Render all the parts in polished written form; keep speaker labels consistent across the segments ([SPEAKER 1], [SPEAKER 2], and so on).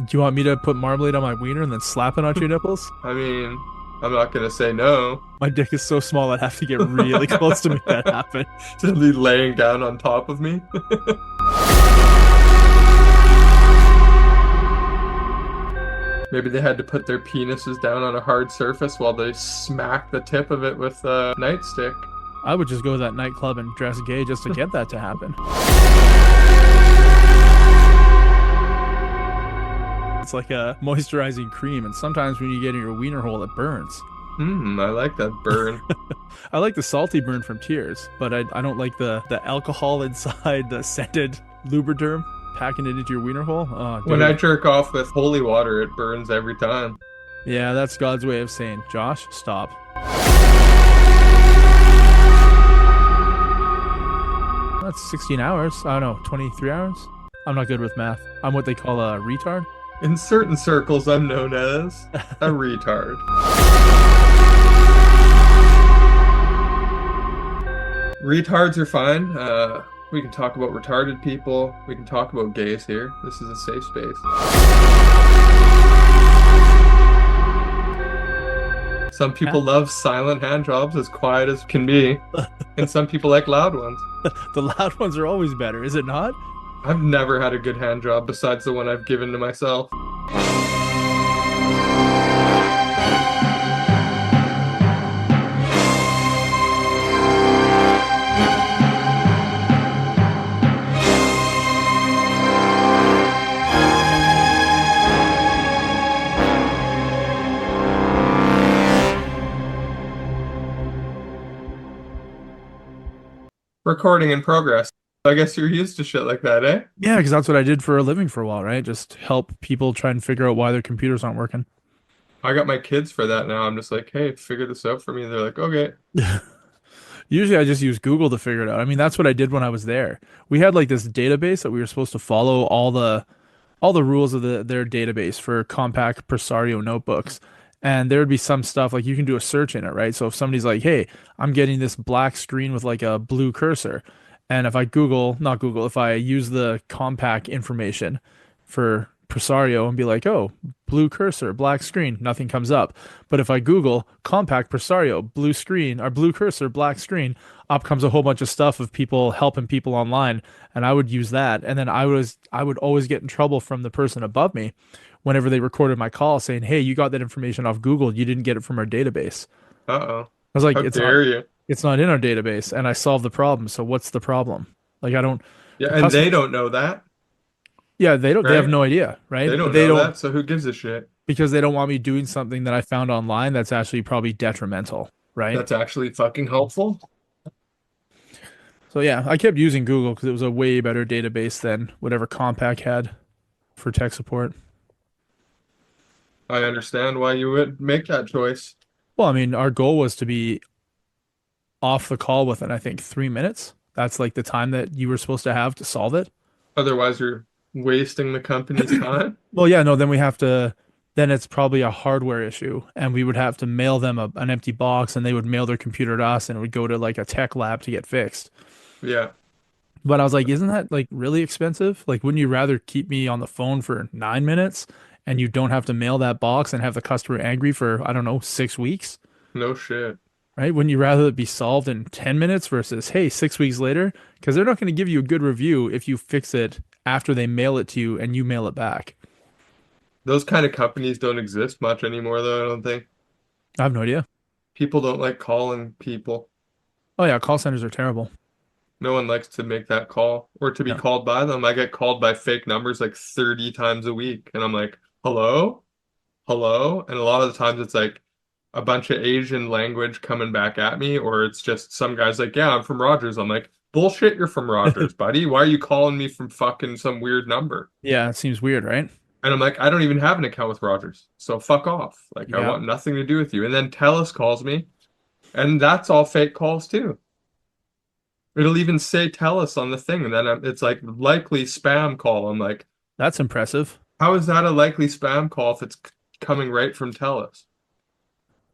[SPEAKER 1] Do you want me to put marmalade on my wiener and then slap it onto your nipples?
[SPEAKER 2] I mean, I'm not gonna say no.
[SPEAKER 1] My dick is so small I'd have to get really close to make that happen.
[SPEAKER 2] To be laying down on top of me. Maybe they had to put their penises down on a hard surface while they smack the tip of it with a nightstick.
[SPEAKER 1] I would just go to that nightclub and dress gay just to get that to happen. It's like a moisturizing cream, and sometimes when you get in your wiener hole, it burns.
[SPEAKER 2] I like that burn.
[SPEAKER 1] I like the salty burn from tears, but I don't like the alcohol inside the scented Lubriderm packing it into your wiener hole. Oh,
[SPEAKER 2] When I
[SPEAKER 1] dude.
[SPEAKER 2] jerk off with holy water, it burns every time.
[SPEAKER 1] Yeah, that's God's way of saying, Josh, stop. That's 16 hours. I don't know, 23 hours? I'm not good with math. I'm what they call a retard.
[SPEAKER 2] In certain circles, I'm known as a retard. Retards are fine. We can talk about retarded people. We can talk about gays here. This is a safe space. Some people love silent hand jobs, as quiet as can be, and some people like loud ones.
[SPEAKER 1] The loud ones are always better, is it not?
[SPEAKER 2] I've never had a good hand job besides the one I've given to myself. Recording in progress. I guess you're used to shit like that, eh?
[SPEAKER 1] Yeah, because that's what I did for a living for a while, right? Just help people try and figure out why their computers aren't working.
[SPEAKER 2] I got my kids for that now. I'm just like, hey, figure this out for me. They're like, okay.
[SPEAKER 1] Usually I just use Google to figure it out. I mean, that's what I did when I was there. We had like this database that we were supposed to follow all the rules of their database for compact Presario notebooks. And there would be some stuff like you can do a search in it, right? So if somebody's like, "Hey, I'm getting this black screen with like a blue cursor." And if I Google, not Google, if I use the compact information for Presario and be like, "Oh, blue cursor, black screen," nothing comes up. But if I Google compact Presario, blue screen or blue cursor, black screen, up comes a whole bunch of stuff of people helping people online, and I would use that. And then I would always get in trouble from the person above me whenever they recorded my call saying, "Hey, you got that information off Google. You didn't get it from our database."
[SPEAKER 2] Uh-oh.
[SPEAKER 1] I was like,
[SPEAKER 2] How
[SPEAKER 1] "It's not
[SPEAKER 2] dare you?
[SPEAKER 1] it's not in our database," and I solved the problem. So what's the problem? Like I don't
[SPEAKER 2] Yeah,
[SPEAKER 1] the
[SPEAKER 2] and they
[SPEAKER 1] customers.
[SPEAKER 2] don't know that,
[SPEAKER 1] Yeah, they have
[SPEAKER 2] right?
[SPEAKER 1] no idea, right?
[SPEAKER 2] They
[SPEAKER 1] But
[SPEAKER 2] don't
[SPEAKER 1] they
[SPEAKER 2] know
[SPEAKER 1] don't
[SPEAKER 2] that, so who gives a shit?
[SPEAKER 1] because they don't want me doing something that I found online that's actually probably detrimental, right?
[SPEAKER 2] That's actually fucking helpful.
[SPEAKER 1] So yeah, I kept using Google because it was a way better database than whatever Compaq had for tech support.
[SPEAKER 2] I understand why you would make that choice.
[SPEAKER 1] Well, I mean, our goal was to be off the call within, I think, 3 minutes. That's like the time that you were supposed to have to solve it.
[SPEAKER 2] Otherwise, you're wasting the company's time.
[SPEAKER 1] Well, yeah, no, then we have to, then it's probably a hardware issue, and we would have to mail them an empty box, and they would mail their computer to us, and it would go to like a tech lab to get fixed.
[SPEAKER 2] Yeah.
[SPEAKER 1] But I was like, isn't that like really expensive? Like, wouldn't you rather keep me on the phone for 9 minutes and you don't have to mail that box and have the customer angry for, I don't know, 6 weeks?
[SPEAKER 2] No shit.
[SPEAKER 1] Right? Wouldn't you rather it be solved in 10 minutes versus, hey, 6 weeks later? Because they're not going to give you a good review if you fix it after they mail it to you and you mail it back.
[SPEAKER 2] Those kind of companies don't exist much anymore, though, I don't think.
[SPEAKER 1] I have no idea.
[SPEAKER 2] People don't like calling people.
[SPEAKER 1] Oh, yeah, call centers are terrible.
[SPEAKER 2] No one likes to make that call or to be
[SPEAKER 1] No.
[SPEAKER 2] called by them. I get called by fake numbers like 30 times a week, and I'm like, hello? Hello? And a lot of the times it's like a bunch of Asian language coming back at me, or it's just some guy's like, yeah, I'm from Rogers. I'm like, bullshit, you're from Rogers, buddy. Why are you calling me from fucking some weird number?
[SPEAKER 1] Yeah, it seems weird, right?
[SPEAKER 2] And I'm like, I don't even have an account with Rogers. So fuck off. Like, I
[SPEAKER 1] Yeah.
[SPEAKER 2] want nothing to do with you. And then Telus calls me, and that's all fake calls too. It'll even say Telus on the thing, and then it's like likely spam call. I'm like,
[SPEAKER 1] That's impressive.
[SPEAKER 2] how is that a likely spam call if it's coming right from Telus?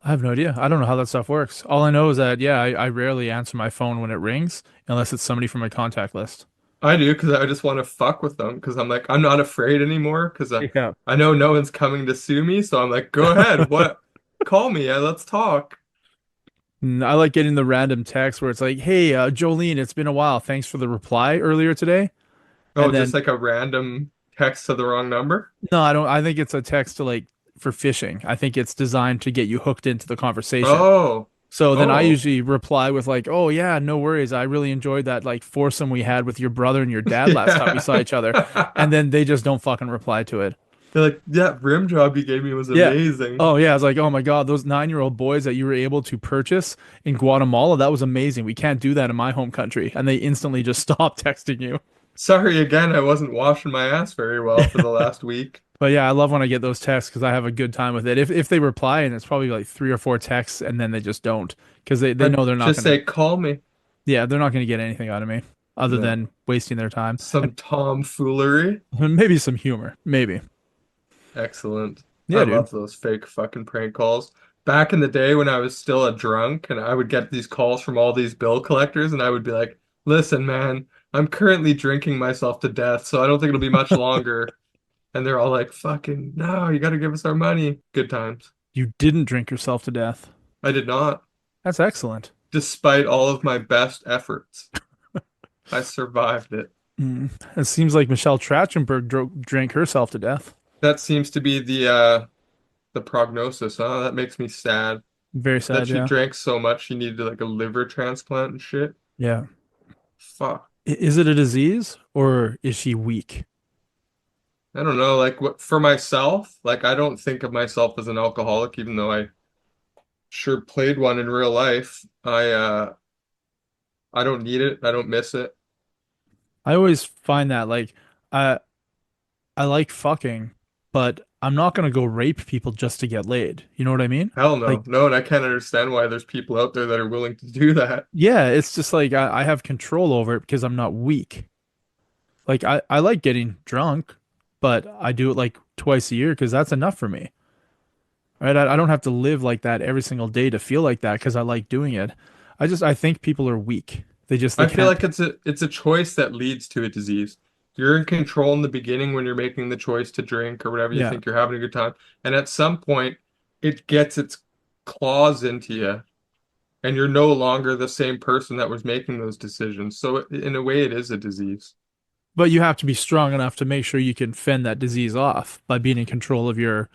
[SPEAKER 1] I have no idea. I don't know how that stuff works. All I know is that, yeah, I rarely answer my phone when it rings unless it's somebody from my contact list.
[SPEAKER 2] I do because I just want to fuck with them because I'm like, I'm not afraid anymore because
[SPEAKER 1] Yeah.
[SPEAKER 2] I know no one's coming to sue me. So I'm like, go ahead. What? Call me. Let's talk.
[SPEAKER 1] I like getting the random text where it's like, "Hey, Jolene, it's been a while. Thanks for the reply earlier today."
[SPEAKER 2] Oh,
[SPEAKER 1] And
[SPEAKER 2] just
[SPEAKER 1] then
[SPEAKER 2] like a random text to the wrong number?
[SPEAKER 1] no, I don't. I think it's a text to like for phishing. I think it's designed to get you hooked into the conversation.
[SPEAKER 2] Oh,
[SPEAKER 1] So then I
[SPEAKER 2] oh.
[SPEAKER 1] usually reply with like, "Oh yeah, no worries. I really enjoyed that like foursome we had with your brother and your dad last time we saw
[SPEAKER 2] Yeah.
[SPEAKER 1] each other." And then they just don't fucking reply to it.
[SPEAKER 2] They're like, that rim job you gave me was
[SPEAKER 1] Yeah.
[SPEAKER 2] amazing.
[SPEAKER 1] Oh yeah, I was like, "Oh my God, those 9-year-old boys that you were able to purchase in Guatemala, that was amazing. We can't do that in my home country." And they instantly just stop texting you.
[SPEAKER 2] Sorry again, I wasn't washing my ass very well for the last week.
[SPEAKER 1] But yeah, I love when I get those texts because I have a good time with it. If they reply and it's probably like three or four texts and then they just don't because they
[SPEAKER 2] I'd
[SPEAKER 1] know they're not
[SPEAKER 2] just
[SPEAKER 1] gonna
[SPEAKER 2] say, call me.
[SPEAKER 1] yeah, they're not gonna get anything out of me other
[SPEAKER 2] No.
[SPEAKER 1] than wasting their time
[SPEAKER 2] Some tomfoolery.
[SPEAKER 1] and maybe some humor, maybe.
[SPEAKER 2] Excellent. I
[SPEAKER 1] Yeah, dude.
[SPEAKER 2] love those fake fucking prank calls. Back in the day when I was still a drunk and I would get these calls from all these bill collectors and I would be like, listen, man, I'm currently drinking myself to death, so I don't think it'll be much longer. And they're all like, fucking, no, you gotta give us our money. Good times.
[SPEAKER 1] You didn't drink yourself to death.
[SPEAKER 2] I did not,
[SPEAKER 1] That's excellent.
[SPEAKER 2] despite all of my best efforts. I survived it.
[SPEAKER 1] Mm. It seems like Michelle Trachtenberg drank herself to death.
[SPEAKER 2] That seems to be the prognosis, huh? That makes me sad
[SPEAKER 1] Very
[SPEAKER 2] that
[SPEAKER 1] sad,
[SPEAKER 2] she
[SPEAKER 1] yeah.
[SPEAKER 2] drank so much she needed like a liver transplant and shit.
[SPEAKER 1] Yeah.
[SPEAKER 2] Fuck.
[SPEAKER 1] Is it a disease or is she weak?
[SPEAKER 2] I don't know, like what for myself, like I don't think of myself as an alcoholic, even though I sure played one in real life. I don't need it. I don't miss it.
[SPEAKER 1] I always find that like I I like fucking, but I'm not gonna go rape people just to get laid. You know what I mean?
[SPEAKER 2] Hell
[SPEAKER 1] Like,
[SPEAKER 2] no. No, and I can't understand why there's people out there that are willing to do that.
[SPEAKER 1] yeah, it's just like I have control over it because I'm not weak. Like I like getting drunk, but I do it like twice a year because that's enough for me. Right? I don't have to live like that every single day to feel like that because I like doing it. I think people are weak. They
[SPEAKER 2] I feel
[SPEAKER 1] can't.
[SPEAKER 2] like it's a choice that leads to a disease. You're in control in the beginning when you're making the choice to drink or whatever you
[SPEAKER 1] Yeah.
[SPEAKER 2] think you're having a good time. And at some point, it gets its claws into you, and you're no longer the same person that was making those decisions. So in a way, it is a disease.
[SPEAKER 1] But you have to be strong enough to make sure you can fend that disease off by being in control of your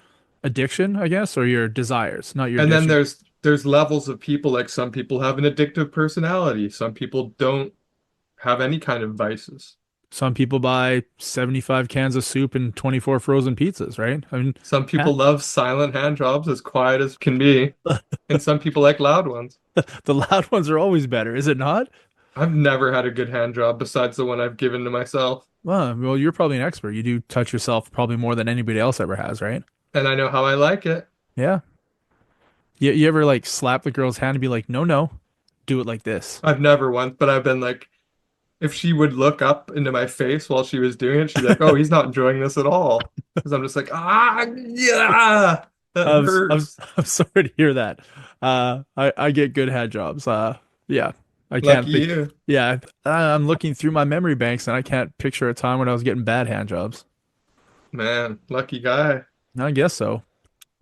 [SPEAKER 1] addiction, I guess, or your desires, not your
[SPEAKER 2] And then
[SPEAKER 1] addiction.
[SPEAKER 2] there's levels of people, like some people have an addictive personality. Some people don't have any kind of vices.
[SPEAKER 1] Some people buy 75 cans of soup and 24 frozen pizzas, right? I mean,
[SPEAKER 2] Some
[SPEAKER 1] yeah,
[SPEAKER 2] people love silent hand jobs as quiet as can be, and some people like loud ones.
[SPEAKER 1] the loud ones are always better, is it not?
[SPEAKER 2] I've never had a good hand job besides the one I've given to myself,
[SPEAKER 1] Well, you're probably an expert. You do touch yourself probably more than anybody else ever has, right?
[SPEAKER 2] and I know how I like it.
[SPEAKER 1] Yeah. You ever like slap the girl's hand and be like, no, no, do it like this.
[SPEAKER 2] I've never once, but I've been like, if she would look up into my face while she was doing it, she'd be like, "Oh, he's not enjoying this at all." Because I'm just like, yeah, that hurts.
[SPEAKER 1] I'm sorry to hear that. I get good hand jobs. Yeah, I can't
[SPEAKER 2] Lucky
[SPEAKER 1] think.
[SPEAKER 2] you,
[SPEAKER 1] Yeah, I'm looking through my memory banks and I can't picture a time when I was getting bad hand jobs.
[SPEAKER 2] man. Lucky guy.
[SPEAKER 1] I guess so.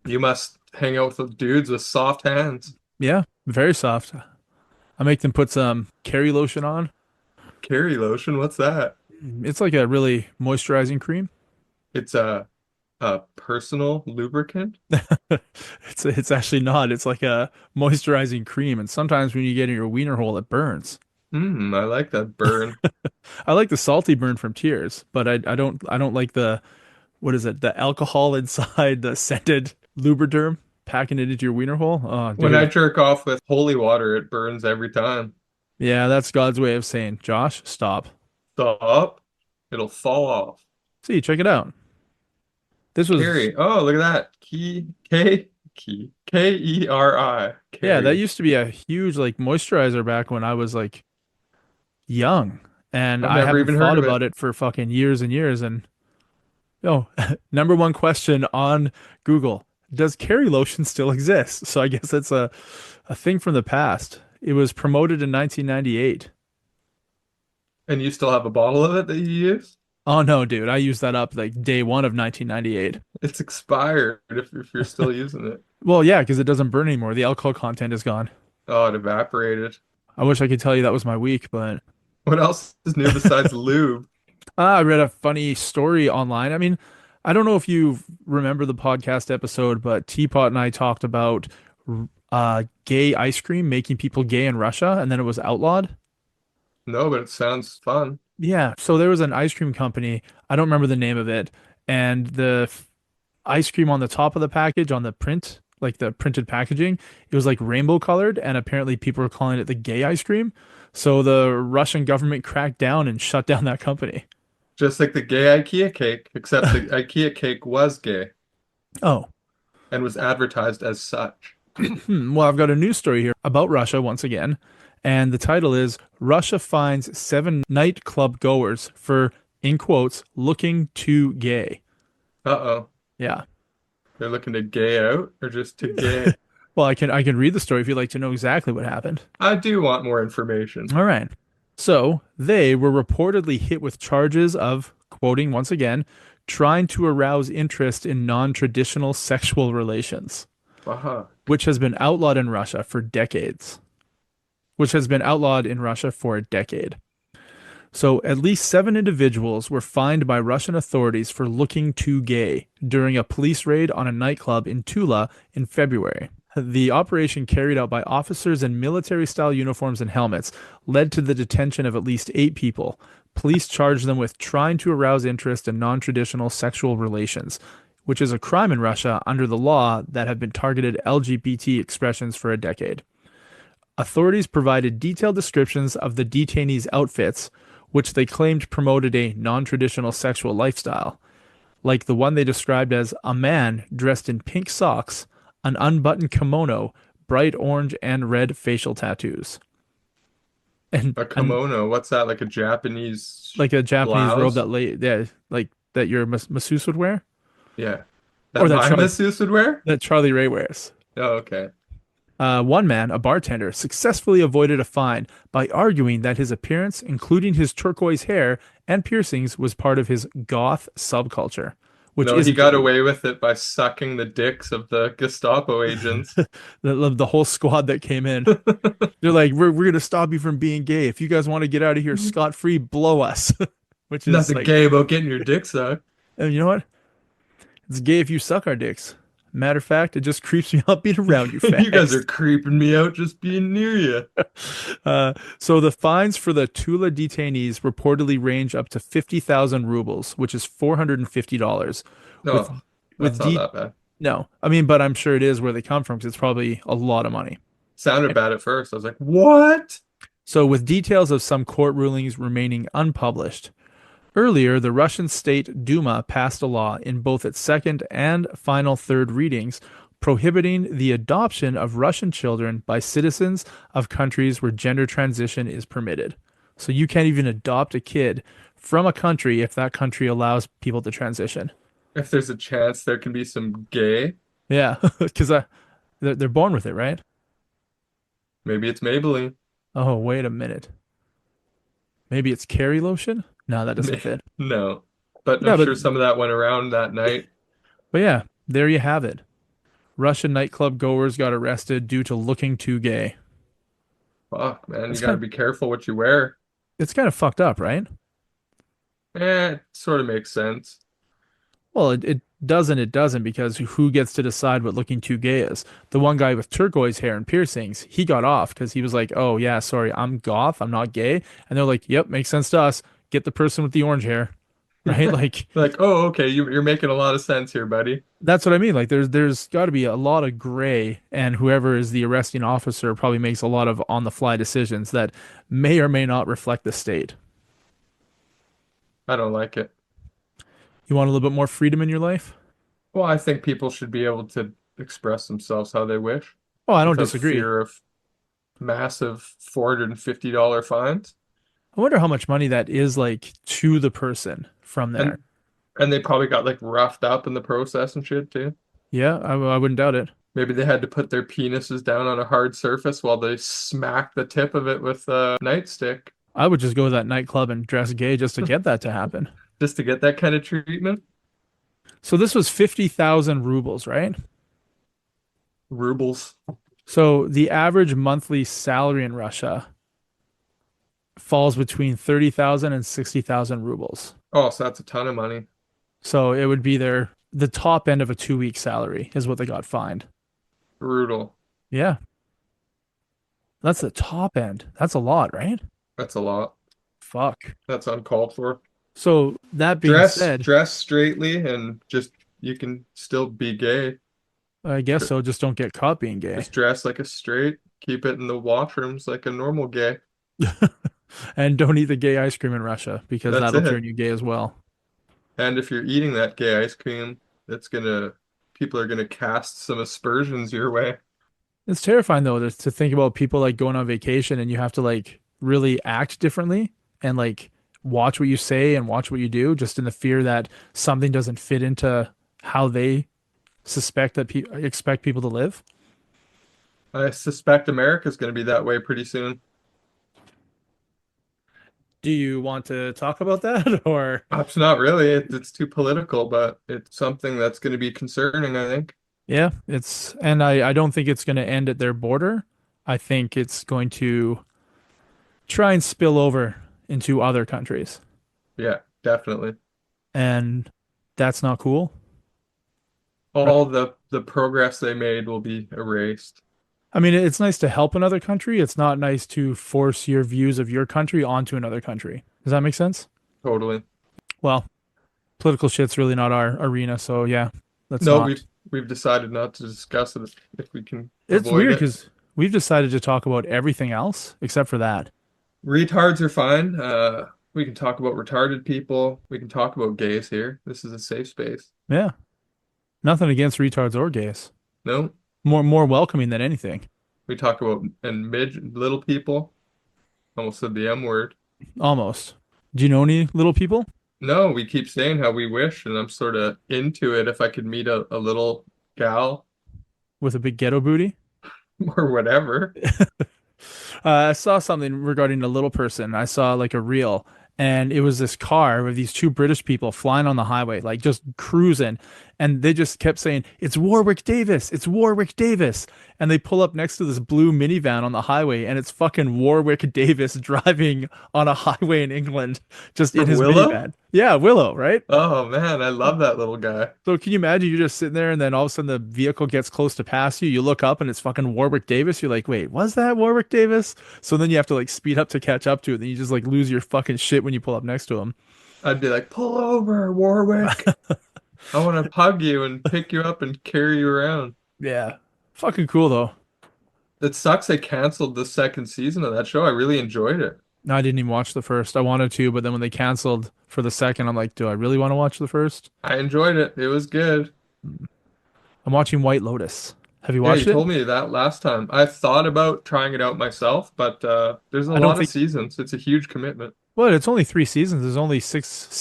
[SPEAKER 2] You must hang out with dudes with soft hands.
[SPEAKER 1] Yeah, very soft. I make them put some Keri lotion on.
[SPEAKER 2] Keri lotion, what's that?
[SPEAKER 1] It's like a really moisturizing cream.
[SPEAKER 2] It's a personal lubricant.
[SPEAKER 1] It's actually not. It's like a moisturizing cream, and sometimes when you get in your wiener hole, it burns.
[SPEAKER 2] I like that burn.
[SPEAKER 1] I like the salty burn from tears, but I don't like the what is it? The alcohol inside the scented Lubriderm packing it into your wiener hole. Oh,
[SPEAKER 2] When I
[SPEAKER 1] dude.
[SPEAKER 2] jerk off with holy water, it burns every time.
[SPEAKER 1] Yeah, that's God's way of saying, Josh, stop.
[SPEAKER 2] Stop. It'll fall off.
[SPEAKER 1] See, check it out. This was
[SPEAKER 2] Keri. Oh, look at that. Keri.
[SPEAKER 1] yeah, that
[SPEAKER 2] Keri.
[SPEAKER 1] used to be a huge like moisturizer back when I was like young, and
[SPEAKER 2] I've
[SPEAKER 1] I
[SPEAKER 2] never
[SPEAKER 1] haven't
[SPEAKER 2] even heard
[SPEAKER 1] thought
[SPEAKER 2] of
[SPEAKER 1] about
[SPEAKER 2] it.
[SPEAKER 1] it for fucking years and years. And oh, number one question on Google, does Keri lotion still exist? So I guess it's a thing from the past. It was promoted in 1998.
[SPEAKER 2] And you still have a bottle of it that you use?
[SPEAKER 1] Oh no, dude, I used that up like day one of 1998.
[SPEAKER 2] It's expired if you're still using it.
[SPEAKER 1] Well, yeah, because it doesn't burn anymore. The alcohol content is gone.
[SPEAKER 2] Oh, it evaporated.
[SPEAKER 1] I wish I could tell you that was my week, but
[SPEAKER 2] What else is new besides lube?
[SPEAKER 1] I read a funny story online. I mean, I don't know if you remember the podcast episode, but Teapot and I talked about gay ice cream making people gay in Russia, and then it was outlawed.
[SPEAKER 2] No, but it sounds fun.
[SPEAKER 1] Yeah, so there was an ice cream company. I don't remember the name of it, and ice cream on the top of the package on the print, like the printed packaging, it was like rainbow colored, and apparently people were calling it the gay ice cream. So the Russian government cracked down and shut down that company.
[SPEAKER 2] Just like the gay IKEA cake, except the IKEA cake was gay
[SPEAKER 1] Oh,
[SPEAKER 2] and was advertised as such.
[SPEAKER 1] well, I've got a news story here about Russia once again, and the title is Russia finds seven nightclub goers for, in quotes, looking too gay.
[SPEAKER 2] Uh-oh.
[SPEAKER 1] Yeah.
[SPEAKER 2] They're looking to gay out or just to gay?
[SPEAKER 1] Well, I can read the story if you'd like to know exactly what happened.
[SPEAKER 2] I do want more information.
[SPEAKER 1] All right. So they were reportedly hit with charges of, quoting once again, trying to arouse interest in non-traditional sexual relations,
[SPEAKER 2] Fuck.
[SPEAKER 1] which has been outlawed in Russia for decades. Which has been outlawed in Russia for a decade. So at least seven individuals were fined by Russian authorities for looking too gay during a police raid on a nightclub in Tula in February. The operation, carried out by officers in military-style uniforms and helmets, led to the detention of at least eight people. Police charged them with trying to arouse interest in non-traditional sexual relations, which is a crime in Russia under the law that have been targeted LGBT expressions for a decade. Authorities provided detailed descriptions of the detainees' outfits, which they claimed promoted a non-traditional sexual lifestyle, like the one they described as a man dressed in pink socks, an unbuttoned kimono, bright orange and red facial tattoos,
[SPEAKER 2] A
[SPEAKER 1] and
[SPEAKER 2] kimono. What's that? Like a Japanese
[SPEAKER 1] like a Japanese robe
[SPEAKER 2] blouse?
[SPEAKER 1] that yeah, like that your masseuse would wear,
[SPEAKER 2] Yeah.
[SPEAKER 1] or
[SPEAKER 2] That my masseuse would wear?
[SPEAKER 1] That Charlie Ray wears.
[SPEAKER 2] Oh, okay.
[SPEAKER 1] One man, a bartender, successfully avoided a fine by arguing that his appearance, including his turquoise hair and piercings, was part of his goth subculture, which
[SPEAKER 2] No, he
[SPEAKER 1] isn't
[SPEAKER 2] got
[SPEAKER 1] really.
[SPEAKER 2] away with it by sucking the dicks of the Gestapo agents.
[SPEAKER 1] The whole squad that came in. They're like, we're gonna stop you from being gay. If you guys want to get out of here scot-free, blow us. Which is
[SPEAKER 2] Nothing
[SPEAKER 1] like,
[SPEAKER 2] gay about getting your dick sucked.
[SPEAKER 1] and you know what? It's gay if you suck our dicks. Matter of fact, it just creeps me out being around you
[SPEAKER 2] You guys are
[SPEAKER 1] fags.
[SPEAKER 2] creeping me out just being near you.
[SPEAKER 1] So the fines for the Tula detainees reportedly range up to 50,000 rubles, which is $450. With
[SPEAKER 2] No,
[SPEAKER 1] with
[SPEAKER 2] that's not
[SPEAKER 1] de
[SPEAKER 2] that bad.
[SPEAKER 1] No, I mean, but I'm sure it is where they come from because it's probably a lot of money.
[SPEAKER 2] Sounded bad at first. I was like, what?
[SPEAKER 1] So with details of some court rulings remaining unpublished. Earlier, the Russian State Duma passed a law in both its second and final third readings prohibiting the adoption of Russian children by citizens of countries where gender transition is permitted. So you can't even adopt a kid from a country if that country allows people to transition.
[SPEAKER 2] If there's a chance there can be some gay,
[SPEAKER 1] Yeah, because they're born with it, right?
[SPEAKER 2] maybe it's Maybelline.
[SPEAKER 1] Oh, wait a minute. Maybe it's Keri lotion? No, that doesn't fit.
[SPEAKER 2] No. But I'm
[SPEAKER 1] Yeah,
[SPEAKER 2] sure some of that went around that night.
[SPEAKER 1] but yeah, there you have it. Russian nightclub goers got arrested due to looking too gay.
[SPEAKER 2] Fuck, man, you
[SPEAKER 1] It's
[SPEAKER 2] gotta
[SPEAKER 1] kind of
[SPEAKER 2] be careful what you wear.
[SPEAKER 1] it's kind of fucked up, right?
[SPEAKER 2] It sort of makes sense.
[SPEAKER 1] Well, it doesn't. It doesn't because who gets to decide what looking too gay is? The one guy with turquoise hair and piercings, he got off because he was like, "Oh yeah, sorry, I'm goth. I'm not gay." And they're like, "Yep, makes sense to us. Get the person with the orange hair." Right? Like
[SPEAKER 2] Like, oh, okay, you're making a lot of sense here, buddy.
[SPEAKER 1] that's what I mean. Like there's got to be a lot of gray, and whoever is the arresting officer probably makes a lot of on-the-fly decisions that may or may not reflect the state.
[SPEAKER 2] I don't like it.
[SPEAKER 1] You want a little bit more freedom in your life?
[SPEAKER 2] Well, I think people should be able to express themselves how they wish
[SPEAKER 1] Oh, I don't
[SPEAKER 2] without
[SPEAKER 1] disagree.
[SPEAKER 2] fear of massive $450 fines.
[SPEAKER 1] I wonder how much money that is like to the person from there.
[SPEAKER 2] And and they probably got like roughed up in the process and shit too.
[SPEAKER 1] Yeah, I wouldn't doubt it.
[SPEAKER 2] Maybe they had to put their penises down on a hard surface while they smack the tip of it with a nightstick.
[SPEAKER 1] I would just go to that nightclub and dress gay just to get that to happen.
[SPEAKER 2] just to get that kind of treatment.
[SPEAKER 1] So this was 50,000 rubles, right?
[SPEAKER 2] Rubles.
[SPEAKER 1] So the average monthly salary in Russia falls between 30,000 and 60,000 rubles.
[SPEAKER 2] Oh, so that's a ton of money.
[SPEAKER 1] So it would be the top end of a 2 week salary is what they got fined.
[SPEAKER 2] Brutal.
[SPEAKER 1] Yeah, that's the top end. That's a lot, right?
[SPEAKER 2] That's a lot.
[SPEAKER 1] Fuck.
[SPEAKER 2] That's uncalled for.
[SPEAKER 1] So that being
[SPEAKER 2] Dress
[SPEAKER 1] said,
[SPEAKER 2] dress straightly and just you can still be gay.
[SPEAKER 1] I guess so. Just don't get caught being gay.
[SPEAKER 2] Just dress like a straight. Keep it in the washrooms like a normal gay.
[SPEAKER 1] And don't eat the gay ice cream in Russia because
[SPEAKER 2] That's
[SPEAKER 1] that'll turn
[SPEAKER 2] it.
[SPEAKER 1] you gay as well.
[SPEAKER 2] And if you're eating that gay ice cream, that's gonna people are gonna cast some aspersions your way.
[SPEAKER 1] It's terrifying though to think about people like going on vacation and you have to like really act differently and like watch what you say and watch what you do just in the fear that something doesn't fit into how they suspect that pe expect people to live.
[SPEAKER 2] I suspect America's gonna be that way pretty soon.
[SPEAKER 1] Do you want to talk about that or
[SPEAKER 2] It's not really. It's too political, but it's something that's gonna be concerning, I think.
[SPEAKER 1] yeah, it's and I don't think it's going to end at their border. I think it's going to try and spill over into other countries.
[SPEAKER 2] Yeah, definitely.
[SPEAKER 1] And that's not cool. Right.
[SPEAKER 2] All the progress they made will be erased.
[SPEAKER 1] I mean, it's nice to help another country. It's not nice to force your views of your country onto another country. Does that make sense?
[SPEAKER 2] Totally.
[SPEAKER 1] Well, political shit's really not our arena, so yeah, let's
[SPEAKER 2] No,
[SPEAKER 1] not.
[SPEAKER 2] we've decided not to discuss it if we can
[SPEAKER 1] It's
[SPEAKER 2] avoid
[SPEAKER 1] weird
[SPEAKER 2] it.
[SPEAKER 1] because we've decided to talk about everything else except for that.
[SPEAKER 2] Retards are fine. We can talk about retarded people. We can talk about gays here. This is a safe space.
[SPEAKER 1] Yeah, nothing against retards or gays.
[SPEAKER 2] No,
[SPEAKER 1] More welcoming than anything.
[SPEAKER 2] we talk about and mid little people. Almost said the M word.
[SPEAKER 1] Almost. Do you know any little people
[SPEAKER 2] No, we keep saying how we wish, and I'm sort of into it if I could meet a little gal
[SPEAKER 1] with a big ghetto booty?
[SPEAKER 2] or whatever.
[SPEAKER 1] I saw something regarding a little person. I saw like a reel, and it was this car with these two British people flying on the highway, like just cruising, and they just kept saying, "It's Warwick Davis, it's Warwick Davis," and they pull up next to this blue minivan on the highway, and it's fucking Warwick Davis driving on a highway in England, just in
[SPEAKER 2] From
[SPEAKER 1] his
[SPEAKER 2] Willow?
[SPEAKER 1] minivan. Yeah, Willow, right?
[SPEAKER 2] Oh man, I love that little guy.
[SPEAKER 1] So can you imagine you're just sitting there and then all of a sudden the vehicle gets close to pass you, you look up and it's fucking Warwick Davis. You're like, wait, was that Warwick Davis? So then you have to like speed up to catch up to it. Then you just like lose your fucking shit when you pull up next to him.
[SPEAKER 2] I'd be like, pull over, Warwick. I want to hug you and pick you up and carry you around.
[SPEAKER 1] Yeah. Fucking cool though.
[SPEAKER 2] It sucks they canceled the second season of that show. I really enjoyed it.
[SPEAKER 1] No, I didn't even watch the first. I wanted to, but then when they canceled for the second, I'm like, do I really want to watch the first?
[SPEAKER 2] I enjoyed it. It was good.
[SPEAKER 1] I'm watching White Lotus. Have you
[SPEAKER 2] Yeah, you
[SPEAKER 1] watched it?
[SPEAKER 2] told me that last time. I thought about trying it out myself, but there's a
[SPEAKER 1] I don't
[SPEAKER 2] lot of
[SPEAKER 1] think,
[SPEAKER 2] seasons. It's a huge commitment.
[SPEAKER 1] well, it's only 3 seasons. There's only six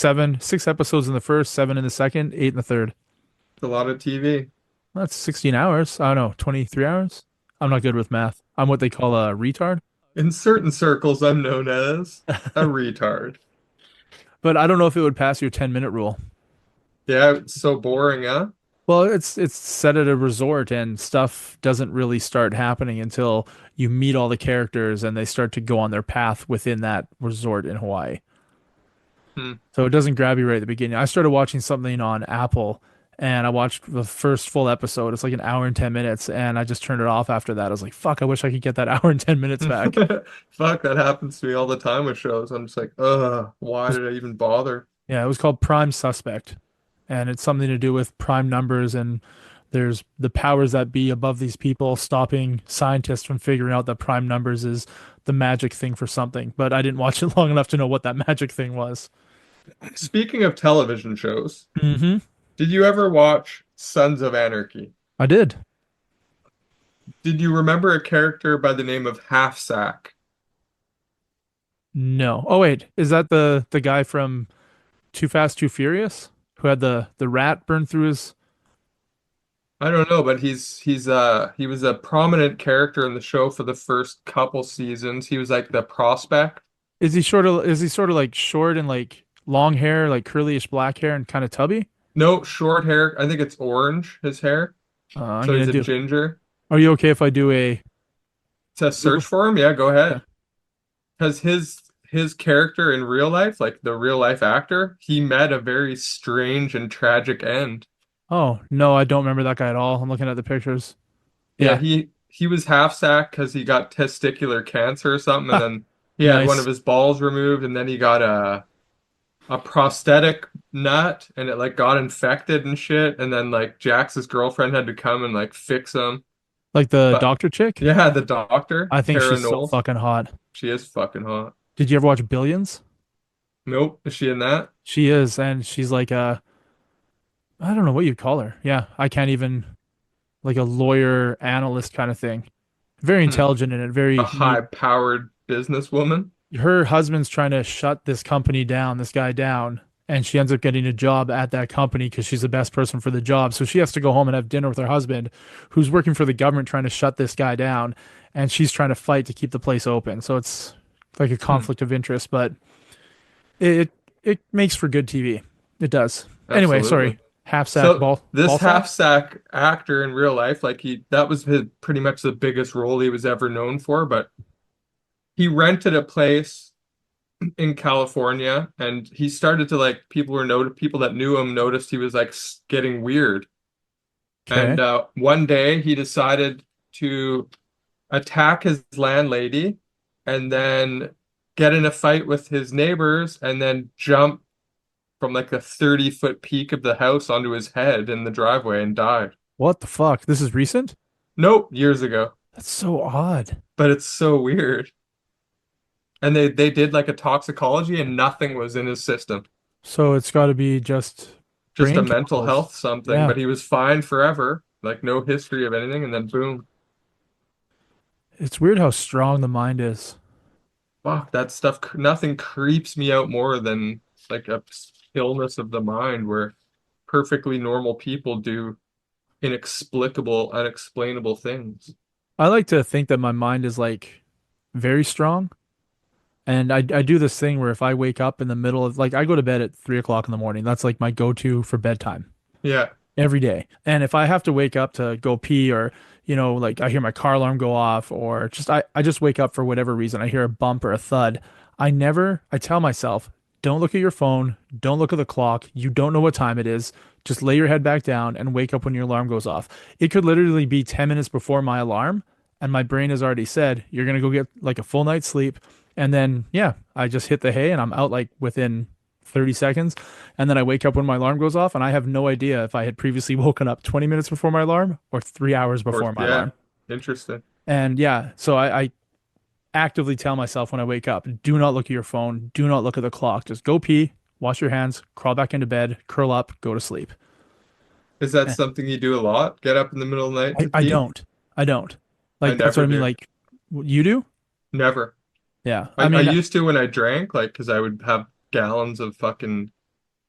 [SPEAKER 1] episodes in the first, seven in the second, eight in the third.
[SPEAKER 2] It's a lot of TV.
[SPEAKER 1] That's 16 hours. I don't know, 23 hours. I'm not good with math. I'm what they call a retard.
[SPEAKER 2] In certain circles, I'm known as a retard.
[SPEAKER 1] But I don't know if it would pass your 10-minute rule.
[SPEAKER 2] Yeah, it's so boring, huh?
[SPEAKER 1] Well, it's set at a resort and stuff doesn't really start happening until you meet all the characters and they start to go on their path within that resort in Hawaii.
[SPEAKER 2] Hmm.
[SPEAKER 1] So it doesn't grab you right at the beginning. I started watching something on Apple and I watched the first full episode. It's like an hour and 10 minutes and I just turned it off after that. I was like, fuck, I wish I could get that hour and 10 minutes back.
[SPEAKER 2] Fuck, that happens to me all the time with shows. I'm just like, why did I even bother?
[SPEAKER 1] Yeah, it was called Prime Suspect. And it's something to do with prime numbers and there's the powers that be above these people stopping scientists from figuring out that prime numbers is the magic thing for something. But I didn't watch it long enough to know what that magic thing was.
[SPEAKER 2] Speaking of television shows,
[SPEAKER 1] Hmm.
[SPEAKER 2] did you ever watch Sons of Anarchy?
[SPEAKER 1] I did.
[SPEAKER 2] Did you remember a character by the name of Half Sack?
[SPEAKER 1] No. Oh wait, is that the guy from Too Fast, Too Furious who had the rat burned through his?
[SPEAKER 2] I don't know, but he was a prominent character in the show for the first couple seasons. He was like the prospect.
[SPEAKER 1] Is he sort of like short and like long hair, like curlyish black hair and kind of tubby?
[SPEAKER 2] No, short hair. I think it's orange, his hair.
[SPEAKER 1] I'm
[SPEAKER 2] So
[SPEAKER 1] gonna
[SPEAKER 2] he's a
[SPEAKER 1] do.
[SPEAKER 2] ginger.
[SPEAKER 1] Are you okay if I do a
[SPEAKER 2] To
[SPEAKER 1] Google?
[SPEAKER 2] search for him? Yeah, go
[SPEAKER 1] Yeah.
[SPEAKER 2] ahead. Because his character in real life, like the real life actor, he met a very strange and tragic end.
[SPEAKER 1] Oh, no, I don't remember that guy at all. I'm looking at the pictures.
[SPEAKER 2] Yeah,
[SPEAKER 1] Yeah.
[SPEAKER 2] he was half sacked because he got testicular cancer or something, and
[SPEAKER 1] Ah,
[SPEAKER 2] then he had one of
[SPEAKER 1] nice.
[SPEAKER 2] his balls removed, and then he got a prosthetic nut, and it like got infected and shit, and then like Jax's girlfriend had to come and like fix him.
[SPEAKER 1] Like the
[SPEAKER 2] But
[SPEAKER 1] doctor chick?
[SPEAKER 2] yeah, the doctor,
[SPEAKER 1] I think
[SPEAKER 2] Tara
[SPEAKER 1] she's so
[SPEAKER 2] Knowles,
[SPEAKER 1] fucking hot.
[SPEAKER 2] she is fucking hot.
[SPEAKER 1] Did you ever watch Billions?
[SPEAKER 2] Nope, is she in that?
[SPEAKER 1] She is, and she's like I don't know what you'd call her. Yeah, I can't even like a lawyer analyst kind of thing. Very
[SPEAKER 2] Hmm.
[SPEAKER 1] intelligent and
[SPEAKER 2] A
[SPEAKER 1] very neat.
[SPEAKER 2] high-powered businesswoman.
[SPEAKER 1] Her husband's trying to shut this company down, this guy down, and she ends up getting a job at that company because she's the best person for the job. So she has to go home and have dinner with her husband, who's working for the government trying to shut this guy down, and she's trying to fight to keep the place open. So it's like a
[SPEAKER 2] Hmm.
[SPEAKER 1] conflict of interest, but it it makes for good TV. It does. Anyway,
[SPEAKER 2] Absolutely.
[SPEAKER 1] sorry. Half sack
[SPEAKER 2] So this
[SPEAKER 1] ball sack?
[SPEAKER 2] half-sack actor in real life, like he that was his pretty much the biggest role he was ever known for, but he rented a place in California and he started to like people that knew him noticed he was like getting weird.
[SPEAKER 1] Okay.
[SPEAKER 2] And one day he decided to attack his landlady and then get in a fight with his neighbors and then jump from like a 30-foot peak of the house onto his head in the driveway and died.
[SPEAKER 1] What the fuck? This is recent?
[SPEAKER 2] Nope, years ago.
[SPEAKER 1] That's so odd.
[SPEAKER 2] But it's so weird. And they did like a toxicology and nothing was in his system.
[SPEAKER 1] So it's got to be just
[SPEAKER 2] Just a
[SPEAKER 1] brain
[SPEAKER 2] mental
[SPEAKER 1] chemicals.
[SPEAKER 2] health something,
[SPEAKER 1] Yeah.
[SPEAKER 2] but he was fine forever, like no history of anything, and then boom.
[SPEAKER 1] It's weird how strong the mind is.
[SPEAKER 2] Fuck, that stuff, nothing creeps me out more than like a illness of the mind where perfectly normal people do inexplicable, unexplainable things.
[SPEAKER 1] I like to think that my mind is like very strong. And I do this thing where if I wake up in the middle of like I go to bed at 3 o'clock in the morning. That's like my go-to for bedtime
[SPEAKER 2] Yeah,
[SPEAKER 1] every day. And if I have to wake up to go pee or, like I hear my car alarm go off or just I just wake up for whatever reason. I hear a bump or a thud. I tell myself, don't look at your phone, don't look at the clock. You don't know what time it is. Just lay your head back down and wake up when your alarm goes off. It could literally be 10 minutes before my alarm, and my brain has already said, you're gonna go get like a full night's sleep. And then, yeah, I just hit the hay and I'm out like within 30 seconds. And then I wake up when my alarm goes off, and I have no idea if I had previously woken up 20 minutes before my alarm or 3 hours
[SPEAKER 2] or
[SPEAKER 1] before my
[SPEAKER 2] yeah,
[SPEAKER 1] alarm.
[SPEAKER 2] interesting.
[SPEAKER 1] And yeah, so I actively tell myself when I wake up, do not look at your phone, do not look at the clock. Just go pee, wash your hands, crawl back into bed, curl up, go to sleep.
[SPEAKER 2] Is that
[SPEAKER 1] Eh,
[SPEAKER 2] something you do a lot? Get up in the middle of the night to
[SPEAKER 1] I
[SPEAKER 2] pee?
[SPEAKER 1] don't. I don't.
[SPEAKER 2] I
[SPEAKER 1] Like that's what
[SPEAKER 2] never
[SPEAKER 1] I mean.
[SPEAKER 2] do.
[SPEAKER 1] Like you do?
[SPEAKER 2] Never.
[SPEAKER 1] Yeah. I
[SPEAKER 2] I
[SPEAKER 1] mean,
[SPEAKER 2] used to when I drank, like, because I would have gallons of fucking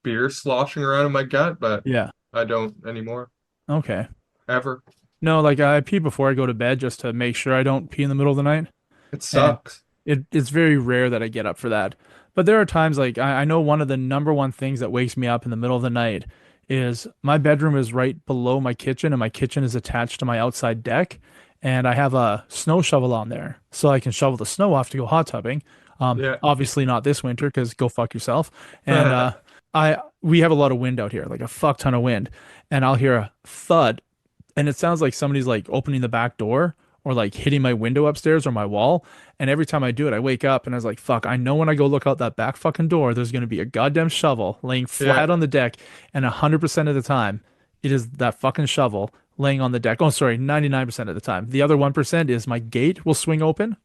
[SPEAKER 2] beer sloshing around in my gut, but
[SPEAKER 1] yeah.
[SPEAKER 2] I don't anymore.
[SPEAKER 1] Okay.
[SPEAKER 2] Ever.
[SPEAKER 1] No, like I pee before I go to bed just to make sure I don't pee in the middle of the night.
[SPEAKER 2] It
[SPEAKER 1] And
[SPEAKER 2] sucks.
[SPEAKER 1] it's very rare that I get up for that. But there are times like I know one of the number one things that wakes me up in the middle of the night is my bedroom is right below my kitchen and my kitchen is attached to my outside deck. And I have a snow shovel on there so I can shovel the snow off to go hot tubbing.
[SPEAKER 2] Yeah.
[SPEAKER 1] Obviously not this winter because go fuck yourself. And we have a lot of wind out here, like a fuck ton of wind. And I'll hear a thud and it sounds like somebody's like opening the back door or like hitting my window upstairs or my wall. And every time I do it, I wake up and I was like, fuck, I know when I go look out that back fucking door, there's going to be a goddamn shovel laying
[SPEAKER 2] Yeah.
[SPEAKER 1] flat on the deck. And 100% of the time, it is that fucking shovel laying on the deck. Oh, sorry, 99% of the time. The other 1% is my gate will swing open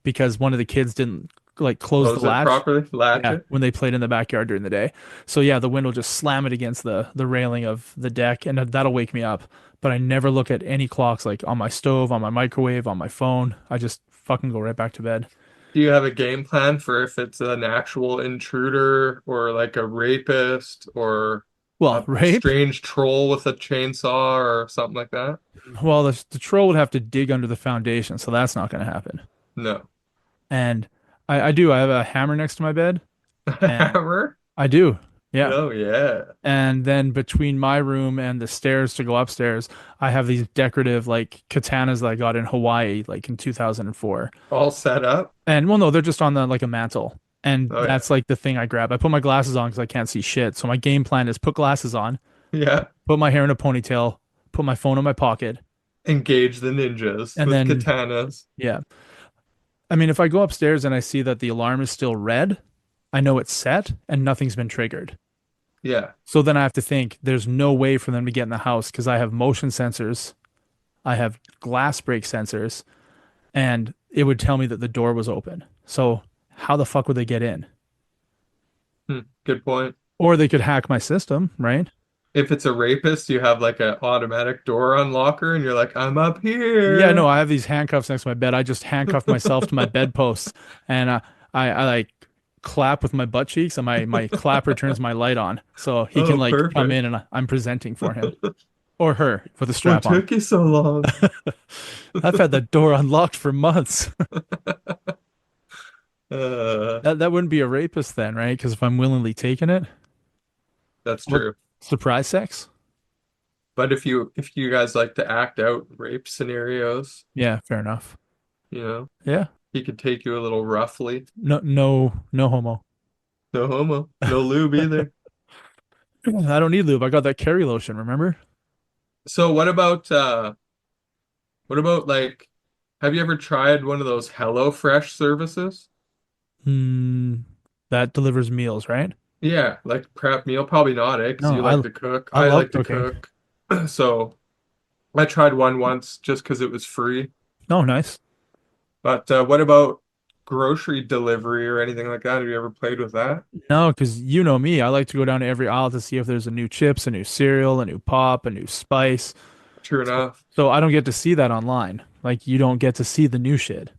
[SPEAKER 1] because one of the kids didn't like close the
[SPEAKER 2] Close it
[SPEAKER 1] latch.
[SPEAKER 2] properly, latch
[SPEAKER 1] Yeah,
[SPEAKER 2] it.
[SPEAKER 1] when they played in the backyard during the day. So yeah, the wind will just slam it against the railing of the deck, and that'll wake me up. But I never look at any clocks like on my stove, on my microwave, on my phone. I just fucking go right back to bed.
[SPEAKER 2] Do you have a game plan for if it's an actual intruder or like a rapist or
[SPEAKER 1] Well,
[SPEAKER 2] a
[SPEAKER 1] rape?
[SPEAKER 2] strange troll with a chainsaw or something like that?
[SPEAKER 1] Well, the troll would have to dig under the foundation, so that's not going to happen.
[SPEAKER 2] No.
[SPEAKER 1] And I do. I have a hammer next to my bed, and
[SPEAKER 2] Hammer?
[SPEAKER 1] I do. Yeah.
[SPEAKER 2] Oh yeah.
[SPEAKER 1] And then between my room and the stairs to go upstairs, I have these decorative like katanas that I got in Hawaii like in 2004.
[SPEAKER 2] All set up?
[SPEAKER 1] And well, no, they're just on the like a mantle. And
[SPEAKER 2] Oh yeah.
[SPEAKER 1] that's like the thing I grab. I put my glasses on because I can't see shit. So my game plan is put glasses on,
[SPEAKER 2] Yeah.
[SPEAKER 1] put my hair in a ponytail, put my phone in my pocket,
[SPEAKER 2] Engage the ninjas
[SPEAKER 1] and
[SPEAKER 2] with
[SPEAKER 1] then
[SPEAKER 2] katanas.
[SPEAKER 1] yeah. I mean, if I go upstairs and I see that the alarm is still red, I know it's set and nothing's been triggered.
[SPEAKER 2] Yeah.
[SPEAKER 1] So then I have to think there's no way for them to get in the house because I have motion sensors, I have glass break sensors, and it would tell me that the door was open. So how the fuck would they get in?
[SPEAKER 2] Good point.
[SPEAKER 1] Or they could hack my system, right?
[SPEAKER 2] If it's a rapist, you have like an automatic door unlocker and you're like, I'm up
[SPEAKER 1] Yeah, no,
[SPEAKER 2] here.
[SPEAKER 1] I have these handcuffs next to my bed. I just handcuff myself to my bedposts and I like clap with my butt cheeks and my clapper turns my light on. So he can
[SPEAKER 2] Oh,
[SPEAKER 1] like come in
[SPEAKER 2] perfect.
[SPEAKER 1] and I'm presenting for him or her with a
[SPEAKER 2] What
[SPEAKER 1] strap on.
[SPEAKER 2] took you so long?
[SPEAKER 1] I've had the door unlocked for months.
[SPEAKER 2] Uh,
[SPEAKER 1] That wouldn't be a rapist then, right? Because if I'm willingly taking it,
[SPEAKER 2] that's
[SPEAKER 1] what
[SPEAKER 2] true.
[SPEAKER 1] surprise sex?
[SPEAKER 2] But if you guys like to act out rape scenarios,
[SPEAKER 1] Yeah, fair enough.
[SPEAKER 2] you know,
[SPEAKER 1] Yeah.
[SPEAKER 2] he could take you a little roughly.
[SPEAKER 1] No, no, no homo.
[SPEAKER 2] No homo, no lube either.
[SPEAKER 1] I don't need lube. I got that Keri lotion, remember?
[SPEAKER 2] So what about like have you ever tried one of those HelloFresh services?
[SPEAKER 1] Hmm, that delivers meals, right?
[SPEAKER 2] Yeah, like prep meal, probably not, eh? Because
[SPEAKER 1] No,
[SPEAKER 2] you like to cook.
[SPEAKER 1] I
[SPEAKER 2] I
[SPEAKER 1] love
[SPEAKER 2] like to
[SPEAKER 1] cooking.
[SPEAKER 2] cook. So I tried one once just because it was free.
[SPEAKER 1] Oh, nice.
[SPEAKER 2] But what about grocery delivery or anything like that? Have you ever played with that?
[SPEAKER 1] No, because you know me, I like to go down to every aisle to see if there's a new chips, a new cereal, a new pop, a new spice.
[SPEAKER 2] True
[SPEAKER 1] So,
[SPEAKER 2] enough.
[SPEAKER 1] so I don't get to see that online. Like you don't get to see the new shit.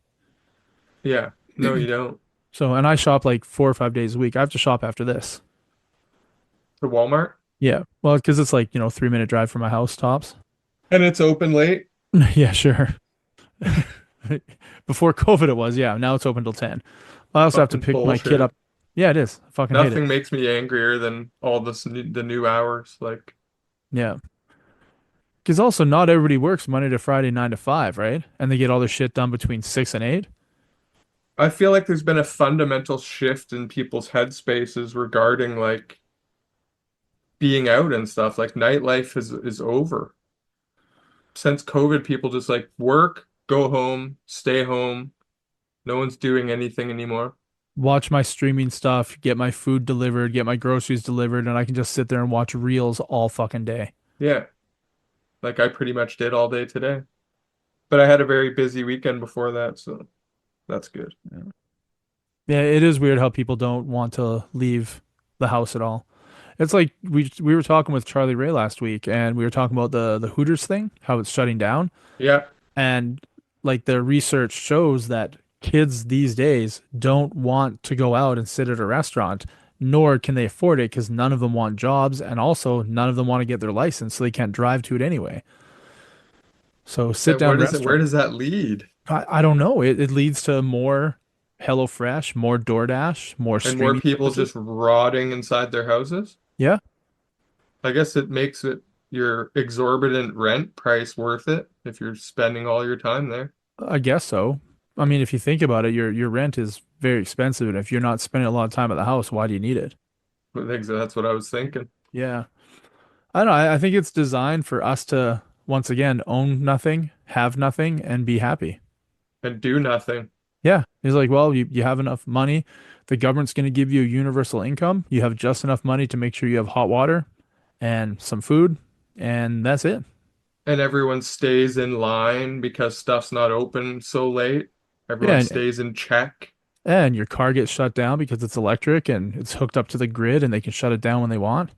[SPEAKER 2] Yeah. No, you don't.
[SPEAKER 1] So, and I shop like 4 or 5 days a week. I have to shop after this.
[SPEAKER 2] To Walmart.
[SPEAKER 1] Yeah. Well, because it's like, 3 minute drive from my house tops.
[SPEAKER 2] And it's open late.
[SPEAKER 1] Yeah, sure. Before COVID it was, yeah. Now it's open till 10. I also have to
[SPEAKER 2] Fucking
[SPEAKER 1] pick my kid
[SPEAKER 2] bullshit.
[SPEAKER 1] up. Yeah, it is. I fucking hate it.
[SPEAKER 2] Nothing makes me angrier than all the new hours. Like,
[SPEAKER 1] Yeah. Because also not everybody works Monday to Friday, 9 to 5, right? And they get all their shit done between 6 and 8.
[SPEAKER 2] I feel like there's been a fundamental shift in people's headspaces regarding like being out and stuff. Like nightlife is over. Since COVID, people just like work, go home, stay home. No one's doing anything anymore.
[SPEAKER 1] Watch my streaming stuff, get my food delivered, get my groceries delivered, and I can just sit there and watch reels all fucking day.
[SPEAKER 2] Yeah, like I pretty much did all day today. But I had a very busy weekend before that, so that's good.
[SPEAKER 1] Yeah. Yeah, it is weird how people don't want to leave the house at all. It's like we were talking with Charlie Ray last week, and we were talking about the Hooters thing, how it's shutting down.
[SPEAKER 2] Yeah,
[SPEAKER 1] And like the research shows that kids these days don't want to go out and sit at a restaurant, nor can they afford it because none of them want jobs, and also none of them want to get their license, so they can't drive to it anyway. So sit
[SPEAKER 2] and where
[SPEAKER 1] down
[SPEAKER 2] does it where
[SPEAKER 1] restaurant.
[SPEAKER 2] does that lead?
[SPEAKER 1] I don't know. It leads to more HelloFresh, more DoorDash, more
[SPEAKER 2] And more
[SPEAKER 1] streaming
[SPEAKER 2] people
[SPEAKER 1] services.
[SPEAKER 2] just rotting inside their houses?
[SPEAKER 1] Yeah,
[SPEAKER 2] I guess it makes it your exorbitant rent price worth it if you're spending all your time there.
[SPEAKER 1] I guess so. I mean, if you think about it, your rent is very expensive, and if you're not spending a lot of time at the house, why do you need it?
[SPEAKER 2] I think that's what I was thinking.
[SPEAKER 1] Yeah. I don't know. I think it's designed for us to once again own nothing, have nothing, and be happy.
[SPEAKER 2] And do nothing.
[SPEAKER 1] Yeah. He's like, well, you have enough money. The government's going to give you a universal income. You have just enough money to make sure you have hot water and some food, and that's it.
[SPEAKER 2] And everyone stays in line because stuff's not open so late.
[SPEAKER 1] Yeah.
[SPEAKER 2] Everyone stays in check.
[SPEAKER 1] And your car gets shut down because it's electric and it's hooked up to the grid and they can shut it down when they want.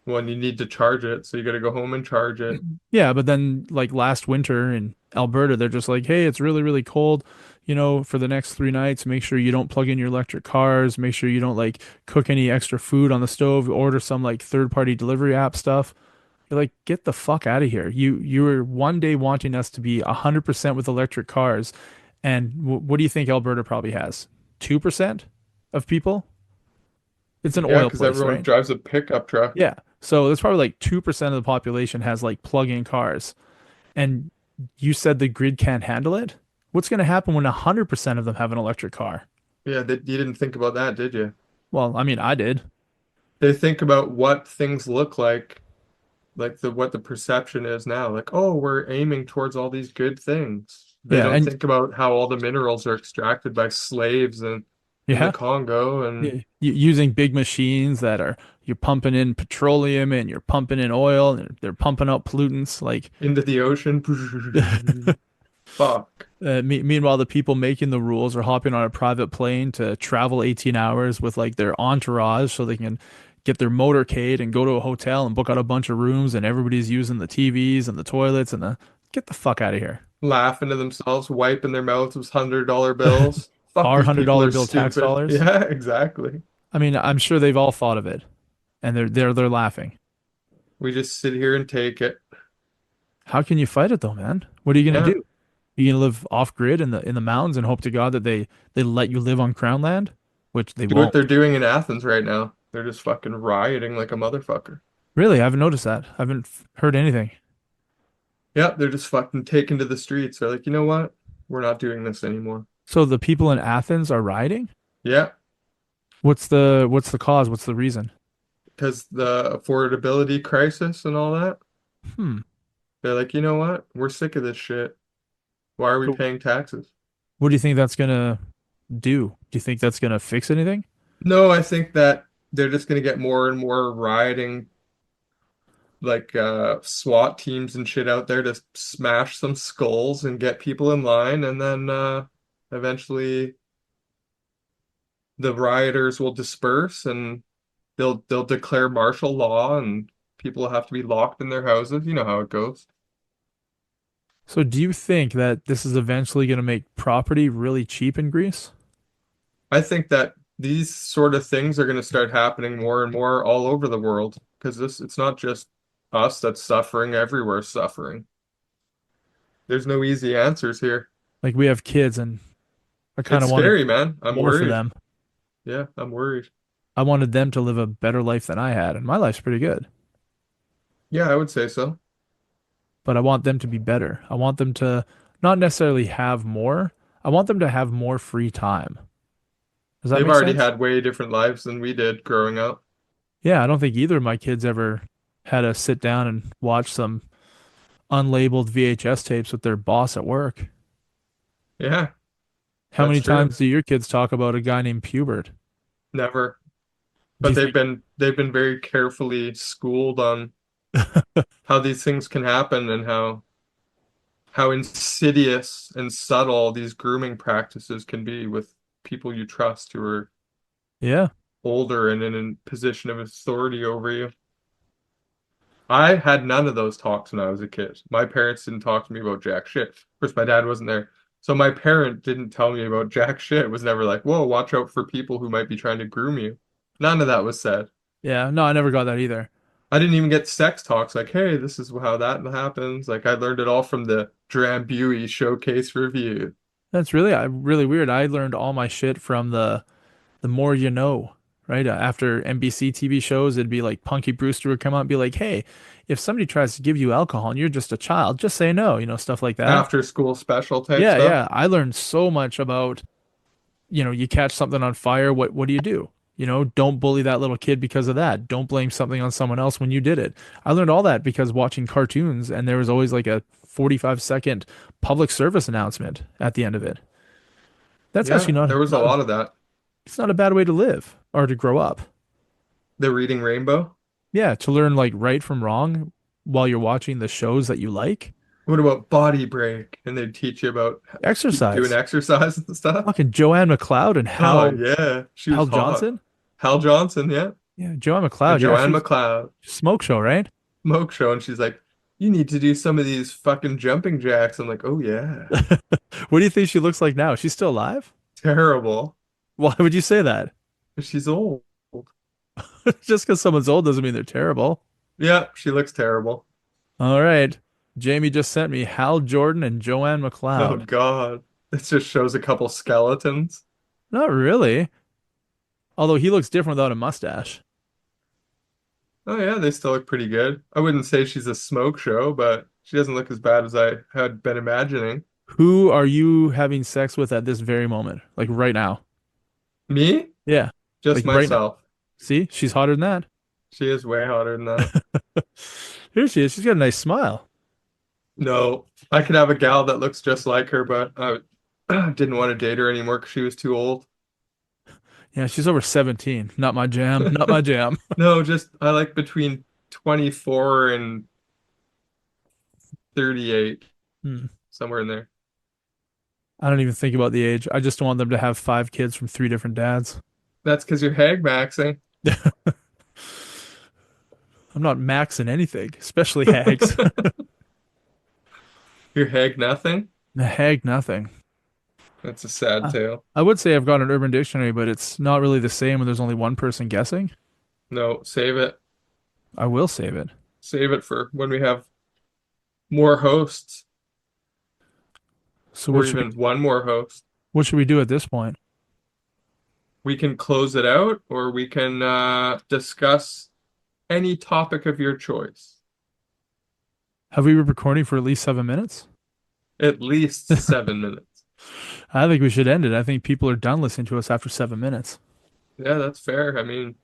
[SPEAKER 2] When you need to charge it, so you got to go home and charge it.
[SPEAKER 1] Yeah, but then like last winter in Alberta, they're just like, hey, it's really, really cold. For the next 3 nights, make sure you don't plug in your electric cars. Make sure you don't like cook any extra food on the stove. Order some like third-party delivery app stuff. You're like, get the fuck out of here. You were one day wanting us to be 100% with electric cars, and what do you think Alberta probably has? 2% of people. It's an
[SPEAKER 2] Yeah,
[SPEAKER 1] oil
[SPEAKER 2] because
[SPEAKER 1] place,
[SPEAKER 2] everyone
[SPEAKER 1] right?
[SPEAKER 2] drives a pickup truck.
[SPEAKER 1] Yeah. So there's probably like 2% of the population has like plug-in cars. And you said the grid can't handle it? What's going to happen when 100% of them have an electric car?
[SPEAKER 2] Yeah, you didn't think about that, did you?
[SPEAKER 1] Well, I mean, I did.
[SPEAKER 2] They think about what things look like the what the perception is now. Like, oh, we're aiming towards all these good things. They
[SPEAKER 1] Yeah,
[SPEAKER 2] don't
[SPEAKER 1] and
[SPEAKER 2] think about how all the minerals are extracted by slaves and in the
[SPEAKER 1] yeah,
[SPEAKER 2] Congo and
[SPEAKER 1] using big machines that are you're pumping in petroleum and you're pumping in oil and they're pumping out pollutants like
[SPEAKER 2] into the ocean. Fuck.
[SPEAKER 1] meanwhile the people making the rules are hopping on a private plane to travel 18 hours with like their entourage so they can get their motorcade and go to a hotel and book out a bunch of rooms and everybody's using the TVs and the toilets and the get the fuck out of here.
[SPEAKER 2] Laughing to themselves, wiping their mouths with $100 bills. Fuck,
[SPEAKER 1] Our
[SPEAKER 2] these
[SPEAKER 1] hundred
[SPEAKER 2] people
[SPEAKER 1] dollar
[SPEAKER 2] are
[SPEAKER 1] bill tax
[SPEAKER 2] stupid.
[SPEAKER 1] dollars.
[SPEAKER 2] Yeah, exactly.
[SPEAKER 1] I mean, I'm sure they've all thought of it and they're laughing.
[SPEAKER 2] We just sit here and take it.
[SPEAKER 1] How can you fight it though, man? What are you gonna
[SPEAKER 2] Yeah.
[SPEAKER 1] do? You gonna live off grid in the mountains and hope to God that they let you live on crown land, which they
[SPEAKER 2] Do what
[SPEAKER 1] won't.
[SPEAKER 2] they're doing in Athens right now. They're just fucking rioting like a motherfucker.
[SPEAKER 1] Really, I haven't noticed that. I haven't heard anything.
[SPEAKER 2] Yep, they're just fucking taken to the streets. They're like, you know what? We're not doing this anymore.
[SPEAKER 1] So the people in Athens are rioting?
[SPEAKER 2] Yeah,
[SPEAKER 1] What's the cause? What's the reason?
[SPEAKER 2] because the affordability crisis and all that.
[SPEAKER 1] Hmm.
[SPEAKER 2] They're like, you know what? We're sick of this shit. Why are we
[SPEAKER 1] So
[SPEAKER 2] paying taxes?
[SPEAKER 1] what do you think that's gonna do? Do you think that's gonna fix anything?
[SPEAKER 2] No, I think that they're just gonna get more and more rioting, like SWAT teams and shit out there to smash some skulls and get people in line, and then eventually the rioters will disperse and they'll declare martial law and people will have to be locked in their houses. You know how it goes.
[SPEAKER 1] So do you think that this is eventually gonna make property really cheap in Greece?
[SPEAKER 2] I think that these sort of things are going to start happening more and more all over the world because this it's not just us that's suffering, everywhere suffering. There's no easy answers here.
[SPEAKER 1] Like we have kids and I kind
[SPEAKER 2] It's
[SPEAKER 1] of wanted
[SPEAKER 2] scary, man. I'm
[SPEAKER 1] more for
[SPEAKER 2] worried.
[SPEAKER 1] them.
[SPEAKER 2] Yeah, I'm worried.
[SPEAKER 1] I wanted them to live a better life than I had, and my life's pretty good.
[SPEAKER 2] Yeah, I would say so.
[SPEAKER 1] But I want them to be better. I want them to not necessarily have more. I want them to have more free time. Does that
[SPEAKER 2] They've
[SPEAKER 1] make
[SPEAKER 2] already
[SPEAKER 1] sense?
[SPEAKER 2] had way different lives than we did growing up.
[SPEAKER 1] Yeah, I don't think either of my kids ever had to sit down and watch some unlabeled VHS tapes with their boss at work.
[SPEAKER 2] Yeah,
[SPEAKER 1] How
[SPEAKER 2] that's
[SPEAKER 1] many
[SPEAKER 2] true.
[SPEAKER 1] times do your kids talk about a guy named Pubert?
[SPEAKER 2] Never.
[SPEAKER 1] Do
[SPEAKER 2] But
[SPEAKER 1] you think,
[SPEAKER 2] they've been very carefully schooled on how these things can happen and how insidious and subtle these grooming practices can be with people you trust who are
[SPEAKER 1] yeah,
[SPEAKER 2] older and in a position of authority over you. I had none of those talks when I was a kid. My parents didn't talk to me about jack shit. Of course, my dad wasn't there. So my parent didn't tell me about jack shit. It was never like, whoa, watch out for people who might be trying to groom you. None of that was said.
[SPEAKER 1] yeah. No, I never got that either.
[SPEAKER 2] I didn't even get sex talks like, hey, this is how that happens. Like I learned it all from the Drambuie Showcase Review.
[SPEAKER 1] That's really weird. I learned all my shit from the more you know, right? After NBC TV shows, it'd be like Punky Brewster would come out and be like, "Hey, if somebody tries to give you alcohol and you're just a child, just say no," stuff like that.
[SPEAKER 2] After school special type
[SPEAKER 1] Yeah,
[SPEAKER 2] stuff.
[SPEAKER 1] yeah. I learned so much about, you catch something on fire, what do you do? Don't bully that little kid because of that. Don't blame something on someone else when you did it. I learned all that because watching cartoons and there was always like a 45-second public service announcement at the end of it. That's actually
[SPEAKER 2] Yeah,
[SPEAKER 1] not
[SPEAKER 2] there was a
[SPEAKER 1] not a,
[SPEAKER 2] lot of that.
[SPEAKER 1] it's not a bad way to live or to grow up.
[SPEAKER 2] The Reading Rainbow.
[SPEAKER 1] Yeah, to learn like right from wrong while you're watching the shows that you like.
[SPEAKER 2] What about Body Break? And they'd teach you about doing
[SPEAKER 1] Exercise.
[SPEAKER 2] exercise and stuff.
[SPEAKER 1] Fucking Joanne McLeod and
[SPEAKER 2] Oh
[SPEAKER 1] Hal
[SPEAKER 2] yeah, she was
[SPEAKER 1] Hal
[SPEAKER 2] hot.
[SPEAKER 1] Johnson.
[SPEAKER 2] Hal Johnson, yeah.
[SPEAKER 1] Yeah, Joanne
[SPEAKER 2] Or
[SPEAKER 1] McLeod. Yeah,
[SPEAKER 2] Joanne
[SPEAKER 1] she's
[SPEAKER 2] McLeod.
[SPEAKER 1] smoke show, right?
[SPEAKER 2] Smoke show, and she's like, you need to do some of these fucking jumping jacks. I'm like, oh yeah.
[SPEAKER 1] What do you think she looks like now? She's still alive?
[SPEAKER 2] Terrible.
[SPEAKER 1] Why would you say that?
[SPEAKER 2] She's old.
[SPEAKER 1] Just because someone's old doesn't mean they're terrible.
[SPEAKER 2] Yeah, she looks terrible.
[SPEAKER 1] All right. Jamie just sent me Hal Jordan and Joanne
[SPEAKER 2] Oh
[SPEAKER 1] McLeod.
[SPEAKER 2] God. It just shows a couple skeletons.
[SPEAKER 1] Not really. Although he looks different without a mustache.
[SPEAKER 2] Oh yeah, they still look pretty good. I wouldn't say she's a smoke show, but she doesn't look as bad as I had been imagining.
[SPEAKER 1] Who are you having sex with at this very moment? Like right now?
[SPEAKER 2] Me?
[SPEAKER 1] Yeah.
[SPEAKER 2] Just
[SPEAKER 1] Like right now.
[SPEAKER 2] myself.
[SPEAKER 1] See? She's hotter than that.
[SPEAKER 2] She is way hotter than that.
[SPEAKER 1] Here she is. She's got a nice smile.
[SPEAKER 2] No, I could have a gal that looks just like her, but I didn't want to date her anymore because she was too old.
[SPEAKER 1] Yeah, she's over 17. Not my jam. Not my jam.
[SPEAKER 2] No, just I like between 24 and 38,
[SPEAKER 1] Hmm.
[SPEAKER 2] somewhere in there.
[SPEAKER 1] I don't even think about the age. I just want them to have 5 kids from 3 different dads.
[SPEAKER 2] That's because you're hag maxing.
[SPEAKER 1] I'm not maxing anything, especially hags.
[SPEAKER 2] You're hag nothing.
[SPEAKER 1] The hag, nothing.
[SPEAKER 2] That's a sad
[SPEAKER 1] Uh,
[SPEAKER 2] tale.
[SPEAKER 1] I would say I've got an Urban Dictionary, but it's not really the same when there's only one person guessing.
[SPEAKER 2] No, save it.
[SPEAKER 1] I will save it.
[SPEAKER 2] Save it for when we have more hosts,
[SPEAKER 1] So
[SPEAKER 2] or even one more host.
[SPEAKER 1] what should we do at this point?
[SPEAKER 2] We can close it out, or we can discuss any topic of your choice.
[SPEAKER 1] Have we been recording for at least 7 minutes?
[SPEAKER 2] At least 7 minutes.
[SPEAKER 1] I think we should end it. I think people are done listening to us after 7 minutes.
[SPEAKER 2] Yeah, that's fair. I mean,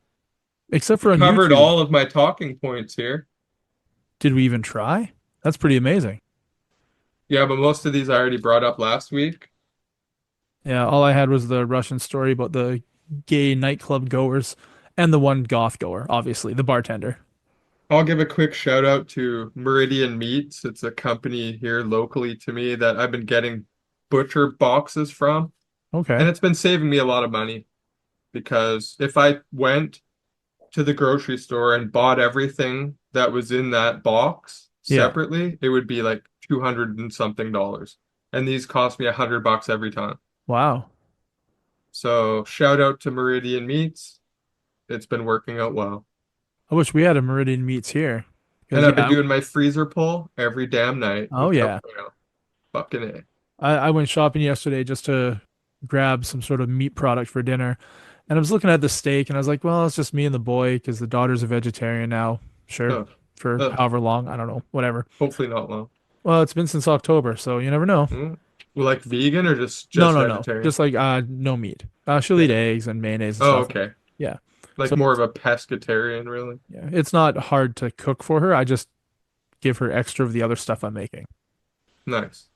[SPEAKER 1] Except for on
[SPEAKER 2] covered
[SPEAKER 1] YouTube.
[SPEAKER 2] all of my talking points here.
[SPEAKER 1] Did we even try? That's pretty amazing.
[SPEAKER 2] Yeah, but most of these I already brought up last week.
[SPEAKER 1] Yeah, all I had was the Russian story about the gay nightclub goers and the one goth goer, obviously, the bartender.
[SPEAKER 2] I'll give a quick shout out to Meridian Meats. It's a company here locally to me that I've been getting butcher boxes from, and
[SPEAKER 1] Okay.
[SPEAKER 2] it's been saving me a lot of money because if I went to the grocery store and bought everything that was in that box
[SPEAKER 1] Yeah.
[SPEAKER 2] separately, it would be like 200 and something dollars. And these cost me $100 every time.
[SPEAKER 1] Wow.
[SPEAKER 2] So shout out to Meridian Meats. It's been working out well.
[SPEAKER 1] I wish we had a Meridian Meats here.
[SPEAKER 2] And
[SPEAKER 1] Because
[SPEAKER 2] I've been
[SPEAKER 1] yeah,
[SPEAKER 2] doing my freezer pull every damn night
[SPEAKER 1] oh
[SPEAKER 2] with
[SPEAKER 1] yeah.
[SPEAKER 2] Taco. Fucking A.
[SPEAKER 1] I went shopping yesterday just to grab some sort of meat product for dinner. And I was looking at the steak and I was like, well, it's just me and the boy because the daughter's a vegetarian now. Sure.
[SPEAKER 2] Oh,
[SPEAKER 1] For
[SPEAKER 2] oh,
[SPEAKER 1] however long. I don't know. Whatever.
[SPEAKER 2] hopefully not long.
[SPEAKER 1] Well, it's been since October, so you never know.
[SPEAKER 2] Mm. Like vegan or just
[SPEAKER 1] No,
[SPEAKER 2] just
[SPEAKER 1] no, no.
[SPEAKER 2] vegetarian?
[SPEAKER 1] Just like no meat. She'll
[SPEAKER 2] Yeah.
[SPEAKER 1] eat eggs and mayonnaise and
[SPEAKER 2] Oh,
[SPEAKER 1] stuff.
[SPEAKER 2] okay.
[SPEAKER 1] Yeah.
[SPEAKER 2] Like
[SPEAKER 1] So
[SPEAKER 2] more of a pescatarian, really.
[SPEAKER 1] yeah, it's not hard to cook for her. I just give her extra of the other stuff I'm making.
[SPEAKER 2] Nice.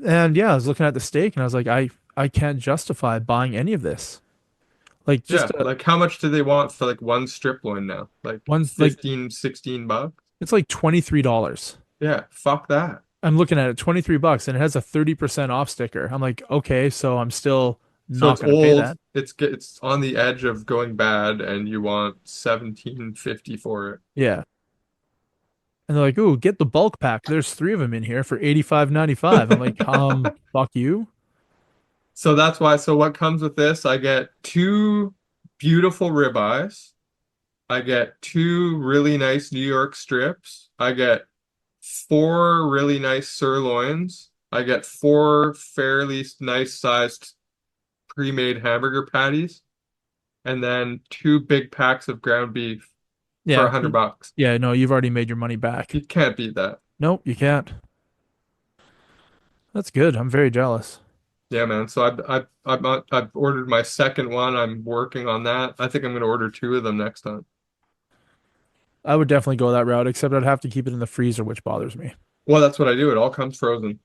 [SPEAKER 1] And yeah, I was looking at the steak and I was like, I can't justify buying any of this. Like just
[SPEAKER 2] Yeah, like how much do they want for like one strip loin now? Like
[SPEAKER 1] one's like
[SPEAKER 2] 15, 16 bucks?
[SPEAKER 1] it's like $23.
[SPEAKER 2] Yeah, fuck that.
[SPEAKER 1] I'm looking at it, $23, and it has a 30% off sticker. I'm like, okay, so I'm still
[SPEAKER 2] So
[SPEAKER 1] not
[SPEAKER 2] it's
[SPEAKER 1] gonna pay
[SPEAKER 2] old,
[SPEAKER 1] that.
[SPEAKER 2] it's on the edge of going bad and you want 17.50 for it.
[SPEAKER 1] Yeah. And they're like, ooh, get the bulk pack. There's 3 of them in here for 85.95. I'm like, fuck you.
[SPEAKER 2] So that's why, so what comes with this? I get two beautiful ribeyes. I get two really nice New York strips. I get four really nice sirloins. I get four fairly nice sized pre-made hamburger patties, and then two big packs of ground beef for
[SPEAKER 1] Yeah.
[SPEAKER 2] $100.
[SPEAKER 1] Yeah, no, you've already made your money back.
[SPEAKER 2] You can't beat that.
[SPEAKER 1] Nope, you can't. That's good. I'm very jealous.
[SPEAKER 2] Yeah, man. So I've ordered my second one. I'm working on that. I think I'm gonna order two of them next time.
[SPEAKER 1] I would definitely go that route, except I'd have to keep it in the freezer, which bothers me.
[SPEAKER 2] Well, that's what I do. It all comes frozen.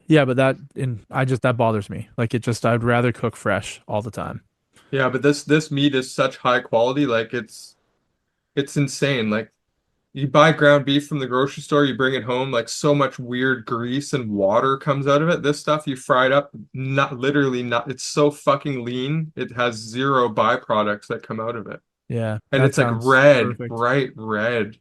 [SPEAKER 1] Yeah, but that bothers me. Like it just I'd rather cook fresh all the time.
[SPEAKER 2] Yeah, but this meat is such high quality. Like it's insane. Like you buy ground beef from the grocery store, you bring it home, like so much weird grease and water comes out of it. This stuff you fry it up, not literally not. It's so fucking lean. It has zero byproducts that come out of it.
[SPEAKER 1] Yeah,
[SPEAKER 2] And
[SPEAKER 1] that
[SPEAKER 2] it's like
[SPEAKER 1] sounds
[SPEAKER 2] red,
[SPEAKER 1] perfect.
[SPEAKER 2] bright red.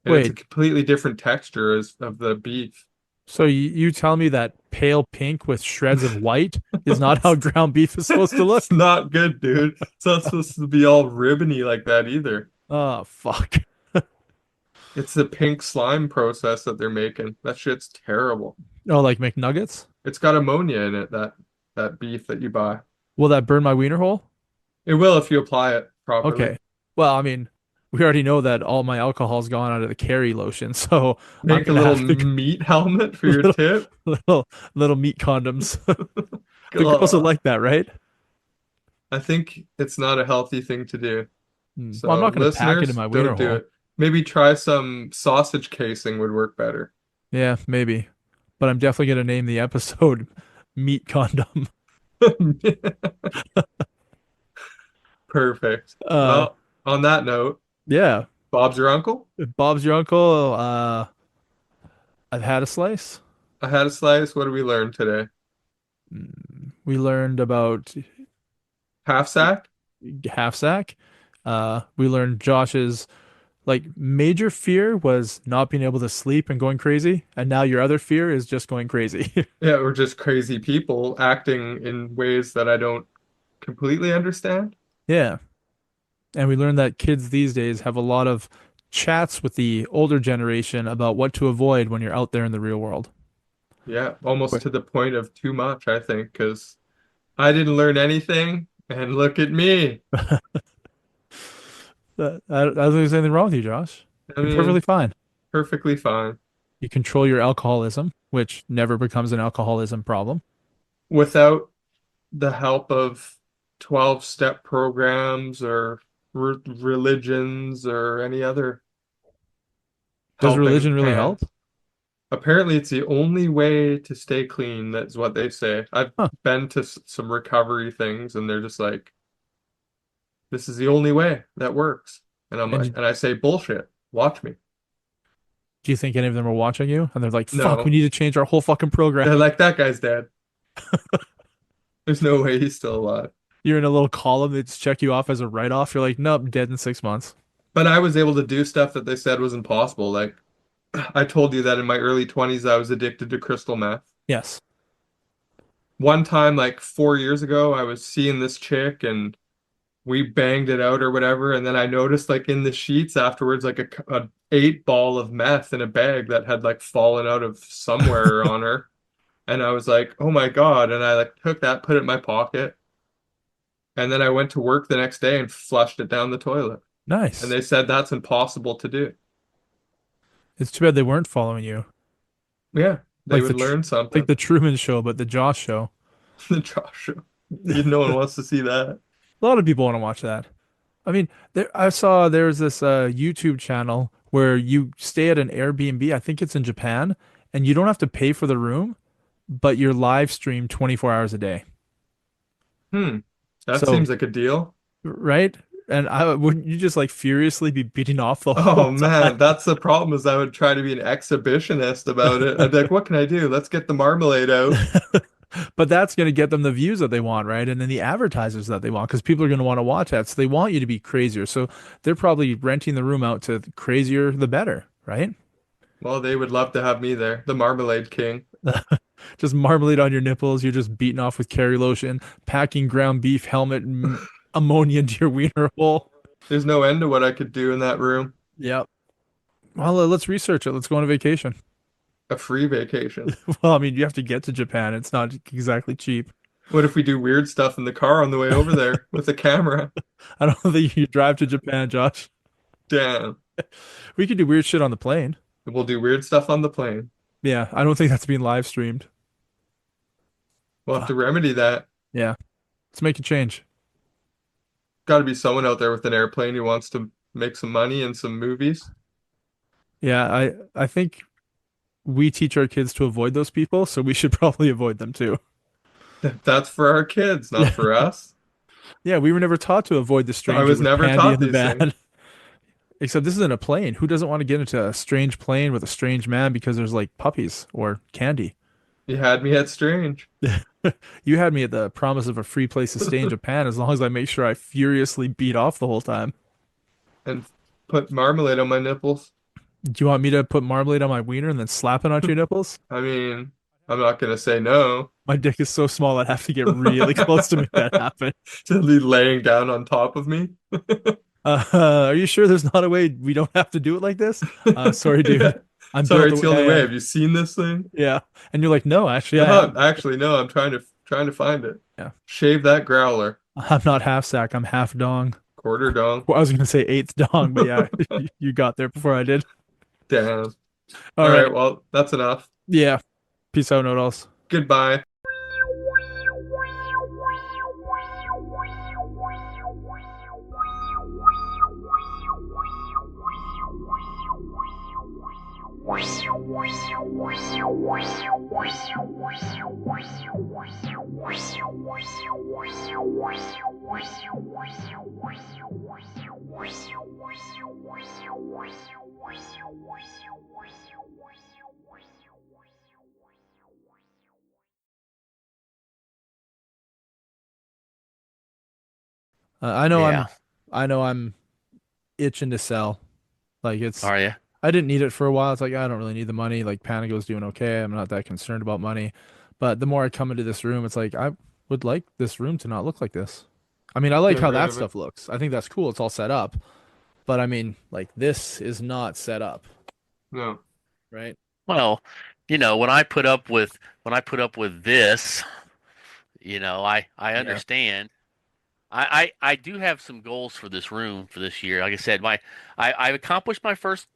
[SPEAKER 2] And it's a
[SPEAKER 1] Wait,
[SPEAKER 2] completely different texture as of the beef.
[SPEAKER 1] so you tell me that pale pink with shreds of white is not how ground beef is supposed to
[SPEAKER 2] It's
[SPEAKER 1] look?
[SPEAKER 2] not good, dude. It's not supposed to be all ribbony like that either.
[SPEAKER 1] Oh, fuck.
[SPEAKER 2] It's the pink slime process that they're making. That shit's terrible.
[SPEAKER 1] Oh, like McNuggets?
[SPEAKER 2] It's got ammonia in it, that beef that you buy.
[SPEAKER 1] Will that burn my wiener hole?
[SPEAKER 2] It will if you apply it properly.
[SPEAKER 1] Okay. Well, I mean, we already know that all my alcohol's gone out of the Keri lotion, so I'm
[SPEAKER 2] Make a
[SPEAKER 1] gonna
[SPEAKER 2] little
[SPEAKER 1] have to
[SPEAKER 2] meat helmet for your
[SPEAKER 1] little
[SPEAKER 2] tip.
[SPEAKER 1] little meat condoms. The girls will
[SPEAKER 2] God.
[SPEAKER 1] like that, right?
[SPEAKER 2] I think it's not a healthy thing to do.
[SPEAKER 1] Well, I'm
[SPEAKER 2] So,
[SPEAKER 1] not gonna pack it in
[SPEAKER 2] listeners,
[SPEAKER 1] my wiener
[SPEAKER 2] don't do
[SPEAKER 1] hole.
[SPEAKER 2] it. Maybe try some sausage casing would work better.
[SPEAKER 1] Yeah, maybe. But I'm definitely gonna name the episode Meat Condom.
[SPEAKER 2] Perfect.
[SPEAKER 1] Uh,
[SPEAKER 2] Well, on that note,
[SPEAKER 1] yeah.
[SPEAKER 2] Bob's your uncle?
[SPEAKER 1] If Bob's your uncle. I've had a slice.
[SPEAKER 2] I had a slice. What did we learn today?
[SPEAKER 1] We learned about
[SPEAKER 2] Half sack?
[SPEAKER 1] half sack. We learned Josh's like major fear was not being able to sleep and going crazy, and now your other fear is just going crazy.
[SPEAKER 2] Yeah, we're just crazy people acting in ways that I don't completely understand.
[SPEAKER 1] Yeah. And we learned that kids these days have a lot of chats with the older generation about what to avoid when you're out there in the real world.
[SPEAKER 2] Yeah, almost
[SPEAKER 1] Wait,
[SPEAKER 2] to the point of too much, I think, because I didn't learn anything, and look at me.
[SPEAKER 1] I don't think there's anything wrong with you, Josh.
[SPEAKER 2] I
[SPEAKER 1] You're perfectly
[SPEAKER 2] mean,
[SPEAKER 1] fine.
[SPEAKER 2] perfectly fine.
[SPEAKER 1] You control your alcoholism, which never becomes an alcoholism problem.
[SPEAKER 2] Without the help of 12-step programs or religions or any other
[SPEAKER 1] Does
[SPEAKER 2] helping
[SPEAKER 1] religion really help?
[SPEAKER 2] hands. Apparently, it's the only way to stay clean. That's what they say. I've
[SPEAKER 1] Huh.
[SPEAKER 2] been to some recovery things, and they're just like, this is the only way that works. And I'm
[SPEAKER 1] And
[SPEAKER 2] like, and I say, bullshit. Watch me.
[SPEAKER 1] do you think any of them are watching you? And they're like, fuck, we
[SPEAKER 2] No,
[SPEAKER 1] need to change our whole fucking program.
[SPEAKER 2] they're like, that guy's dead. There's no way he's still alive.
[SPEAKER 1] You're in a little column that's check you off as a write-off. You're like, nope, dead in 6 months.
[SPEAKER 2] But I was able to do stuff that they said was impossible. Like, I told you that in my early 20s, I was addicted to crystal meth.
[SPEAKER 1] Yes.
[SPEAKER 2] One time, like 4 years ago, I was seeing this chick and we banged it out or whatever. And then I noticed, like, in the sheets afterwards, like a 8 ball of meth in a bag that had like fallen out of somewhere on her. And I was like, oh my God. And I like took that, put it in my pocket. And then I went to work the next day and flushed it down the toilet. And
[SPEAKER 1] Nice.
[SPEAKER 2] they said that's impossible to do.
[SPEAKER 1] It's too bad they weren't following you.
[SPEAKER 2] Yeah, they
[SPEAKER 1] Like
[SPEAKER 2] would learn
[SPEAKER 1] like
[SPEAKER 2] something.
[SPEAKER 1] the Truman Show, but the Josh Show.
[SPEAKER 2] The Joshua. No one wants to see that.
[SPEAKER 1] A lot of people want to watch that. I mean, I saw there's this YouTube channel where you stay at an Airbnb. I think it's in Japan, and you don't have to pay for the room, but you're live streamed 24 hours a day.
[SPEAKER 2] Hmm. That
[SPEAKER 1] So,
[SPEAKER 2] seems like a deal.
[SPEAKER 1] right? And I wouldn't you just like furiously be beating off the whole
[SPEAKER 2] Oh
[SPEAKER 1] time?
[SPEAKER 2] man, that's the problem is I would try to be an exhibitionist about it. I'd be like, what can I do? Let's get the marmalade out.
[SPEAKER 1] But that's going to get them the views that they want, right? And then the advertisers that they want, because people are going to want to watch that. So they want you to be crazier. So they're probably renting the room out to crazier the better, right?
[SPEAKER 2] Well, they would love to have me there, the Marmalade King.
[SPEAKER 1] Just marmalade on your nipples. You're just beating off with Keri lotion, packing ground beef helmet, ammonia into your wiener hole.
[SPEAKER 2] There's no end to what I could do in that room.
[SPEAKER 1] Yep. Well, let's research it. Let's go on a vacation.
[SPEAKER 2] A free vacation.
[SPEAKER 1] Well, I mean, you have to get to Japan. It's not exactly cheap.
[SPEAKER 2] What if we do weird stuff in the car on the way over there with a camera?
[SPEAKER 1] I don't think you drive to Japan, Josh.
[SPEAKER 2] Damn.
[SPEAKER 1] We could do weird shit on the plane.
[SPEAKER 2] We'll do weird stuff on the plane.
[SPEAKER 1] Yeah, I don't think that's being live streamed.
[SPEAKER 2] We'll have to
[SPEAKER 1] Fuck.
[SPEAKER 2] remedy that.
[SPEAKER 1] Yeah, let's make a change.
[SPEAKER 2] Got to be someone out there with an airplane who wants to make some money and some movies.
[SPEAKER 1] Yeah, I think we teach our kids to avoid those people, so we should probably avoid them too.
[SPEAKER 2] That's for our kids, not for us.
[SPEAKER 1] Yeah, we were never taught to avoid the
[SPEAKER 2] I
[SPEAKER 1] stranger
[SPEAKER 2] was
[SPEAKER 1] with
[SPEAKER 2] never
[SPEAKER 1] candy in
[SPEAKER 2] taught
[SPEAKER 1] the
[SPEAKER 2] these things.
[SPEAKER 1] van. Except this isn't a plane. Who doesn't want to get into a strange plane with a strange man because there's like puppies or candy?
[SPEAKER 2] You had me at strange
[SPEAKER 1] You had me at the promise of a free place to stay in Japan as long as I make sure I furiously beat off the whole time.
[SPEAKER 2] and put marmalade on my nipples.
[SPEAKER 1] Do you want me to put marmalade on my wiener and then slap it onto your nipples?
[SPEAKER 2] I mean, I'm not gonna say no.
[SPEAKER 1] My dick is so small I'd have to get really close to make that happen.
[SPEAKER 2] To be laying down on top of me.
[SPEAKER 1] Are you sure there's not a way we don't have to do it like this? Sorry,
[SPEAKER 2] Yeah.
[SPEAKER 1] dude. I'm
[SPEAKER 2] Sorry,
[SPEAKER 1] built
[SPEAKER 2] it's
[SPEAKER 1] the
[SPEAKER 2] the
[SPEAKER 1] way
[SPEAKER 2] only
[SPEAKER 1] I
[SPEAKER 2] way.
[SPEAKER 1] am.
[SPEAKER 2] Have you seen this thing?
[SPEAKER 1] Yeah. And you're like, no, actually, I
[SPEAKER 2] No,
[SPEAKER 1] am.
[SPEAKER 2] actually, no. I'm trying to trying to find it.
[SPEAKER 1] Yeah.
[SPEAKER 2] Shave that growler.
[SPEAKER 1] I'm not half sack, I'm half dong.
[SPEAKER 2] Quarter dong.
[SPEAKER 1] Well, I was gonna say eighth dong, but yeah, you got there before I did.
[SPEAKER 2] Damn.
[SPEAKER 1] All
[SPEAKER 2] All
[SPEAKER 1] right.
[SPEAKER 2] right, well, that's enough.
[SPEAKER 1] Yeah. Peace out, Knowitalls.
[SPEAKER 2] Goodbye.
[SPEAKER 1] I know
[SPEAKER 3] Yeah.
[SPEAKER 1] I'm itching to sell. Like it's
[SPEAKER 3] Are you?
[SPEAKER 1] I didn't need it for a while. It's like I don't really need the money. Like Panago's doing okay. I'm not that concerned about money. But the more I come into this room, it's like I would like this room to not look like this. I mean, I like
[SPEAKER 2] Get
[SPEAKER 1] how
[SPEAKER 2] rid
[SPEAKER 1] that
[SPEAKER 2] of it.
[SPEAKER 1] stuff looks. I think that's cool. It's all set up. But I mean, like this is not set up,
[SPEAKER 2] No.
[SPEAKER 1] right?
[SPEAKER 3] Well, when I put up with this, I
[SPEAKER 1] Yeah.
[SPEAKER 3] understand. I do have some goals for this room for this year. Like I said, I've accomplished my first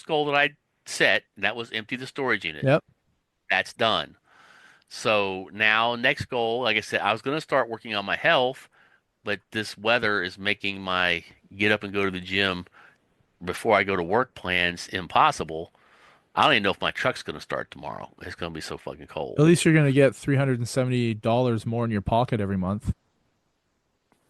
[SPEAKER 3] goal that I set, and that was empty the storage unit.
[SPEAKER 1] Yep.
[SPEAKER 3] That's done. So now next goal, like I said, I was going to start working on my health, but this weather is making my get up and go to the gym before I go to work plans impossible. I don't even know if my truck's going to start tomorrow. It's going to be so fucking
[SPEAKER 1] At
[SPEAKER 3] cold.
[SPEAKER 1] least you're gonna get $370 more in your pocket every month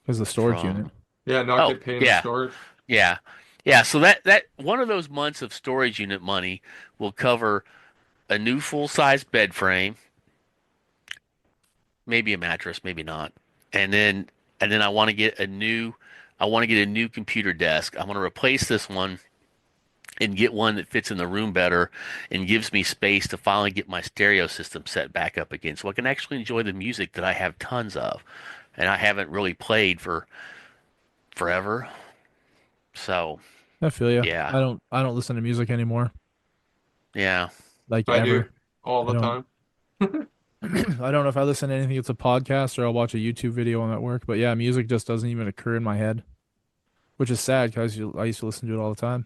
[SPEAKER 1] because of the storage unit.
[SPEAKER 3] From
[SPEAKER 2] Yeah, not
[SPEAKER 3] Oh,
[SPEAKER 2] get paid in
[SPEAKER 3] yeah,
[SPEAKER 2] storage.
[SPEAKER 3] yeah, yeah. So that one of those months of storage unit money will cover a new full-size bed frame, maybe a mattress, maybe not, and then I want to get a new computer desk. I want to replace this one and get one that fits in the room better and gives me space to finally get my stereo system set back up again so I can actually enjoy the music that I have tons of and I haven't really played for forever. So,
[SPEAKER 1] I feel you.
[SPEAKER 3] yeah.
[SPEAKER 1] I don't listen to music anymore,
[SPEAKER 3] Yeah.
[SPEAKER 1] like
[SPEAKER 2] I do
[SPEAKER 1] ever.
[SPEAKER 2] all
[SPEAKER 1] I
[SPEAKER 2] the
[SPEAKER 1] don't
[SPEAKER 2] time.
[SPEAKER 1] I don't know if I listen to anything it's a podcast or I'll watch a YouTube video when I'm at work, but yeah, music just doesn't even occur in my head, which is sad because I used to listen to it all the time.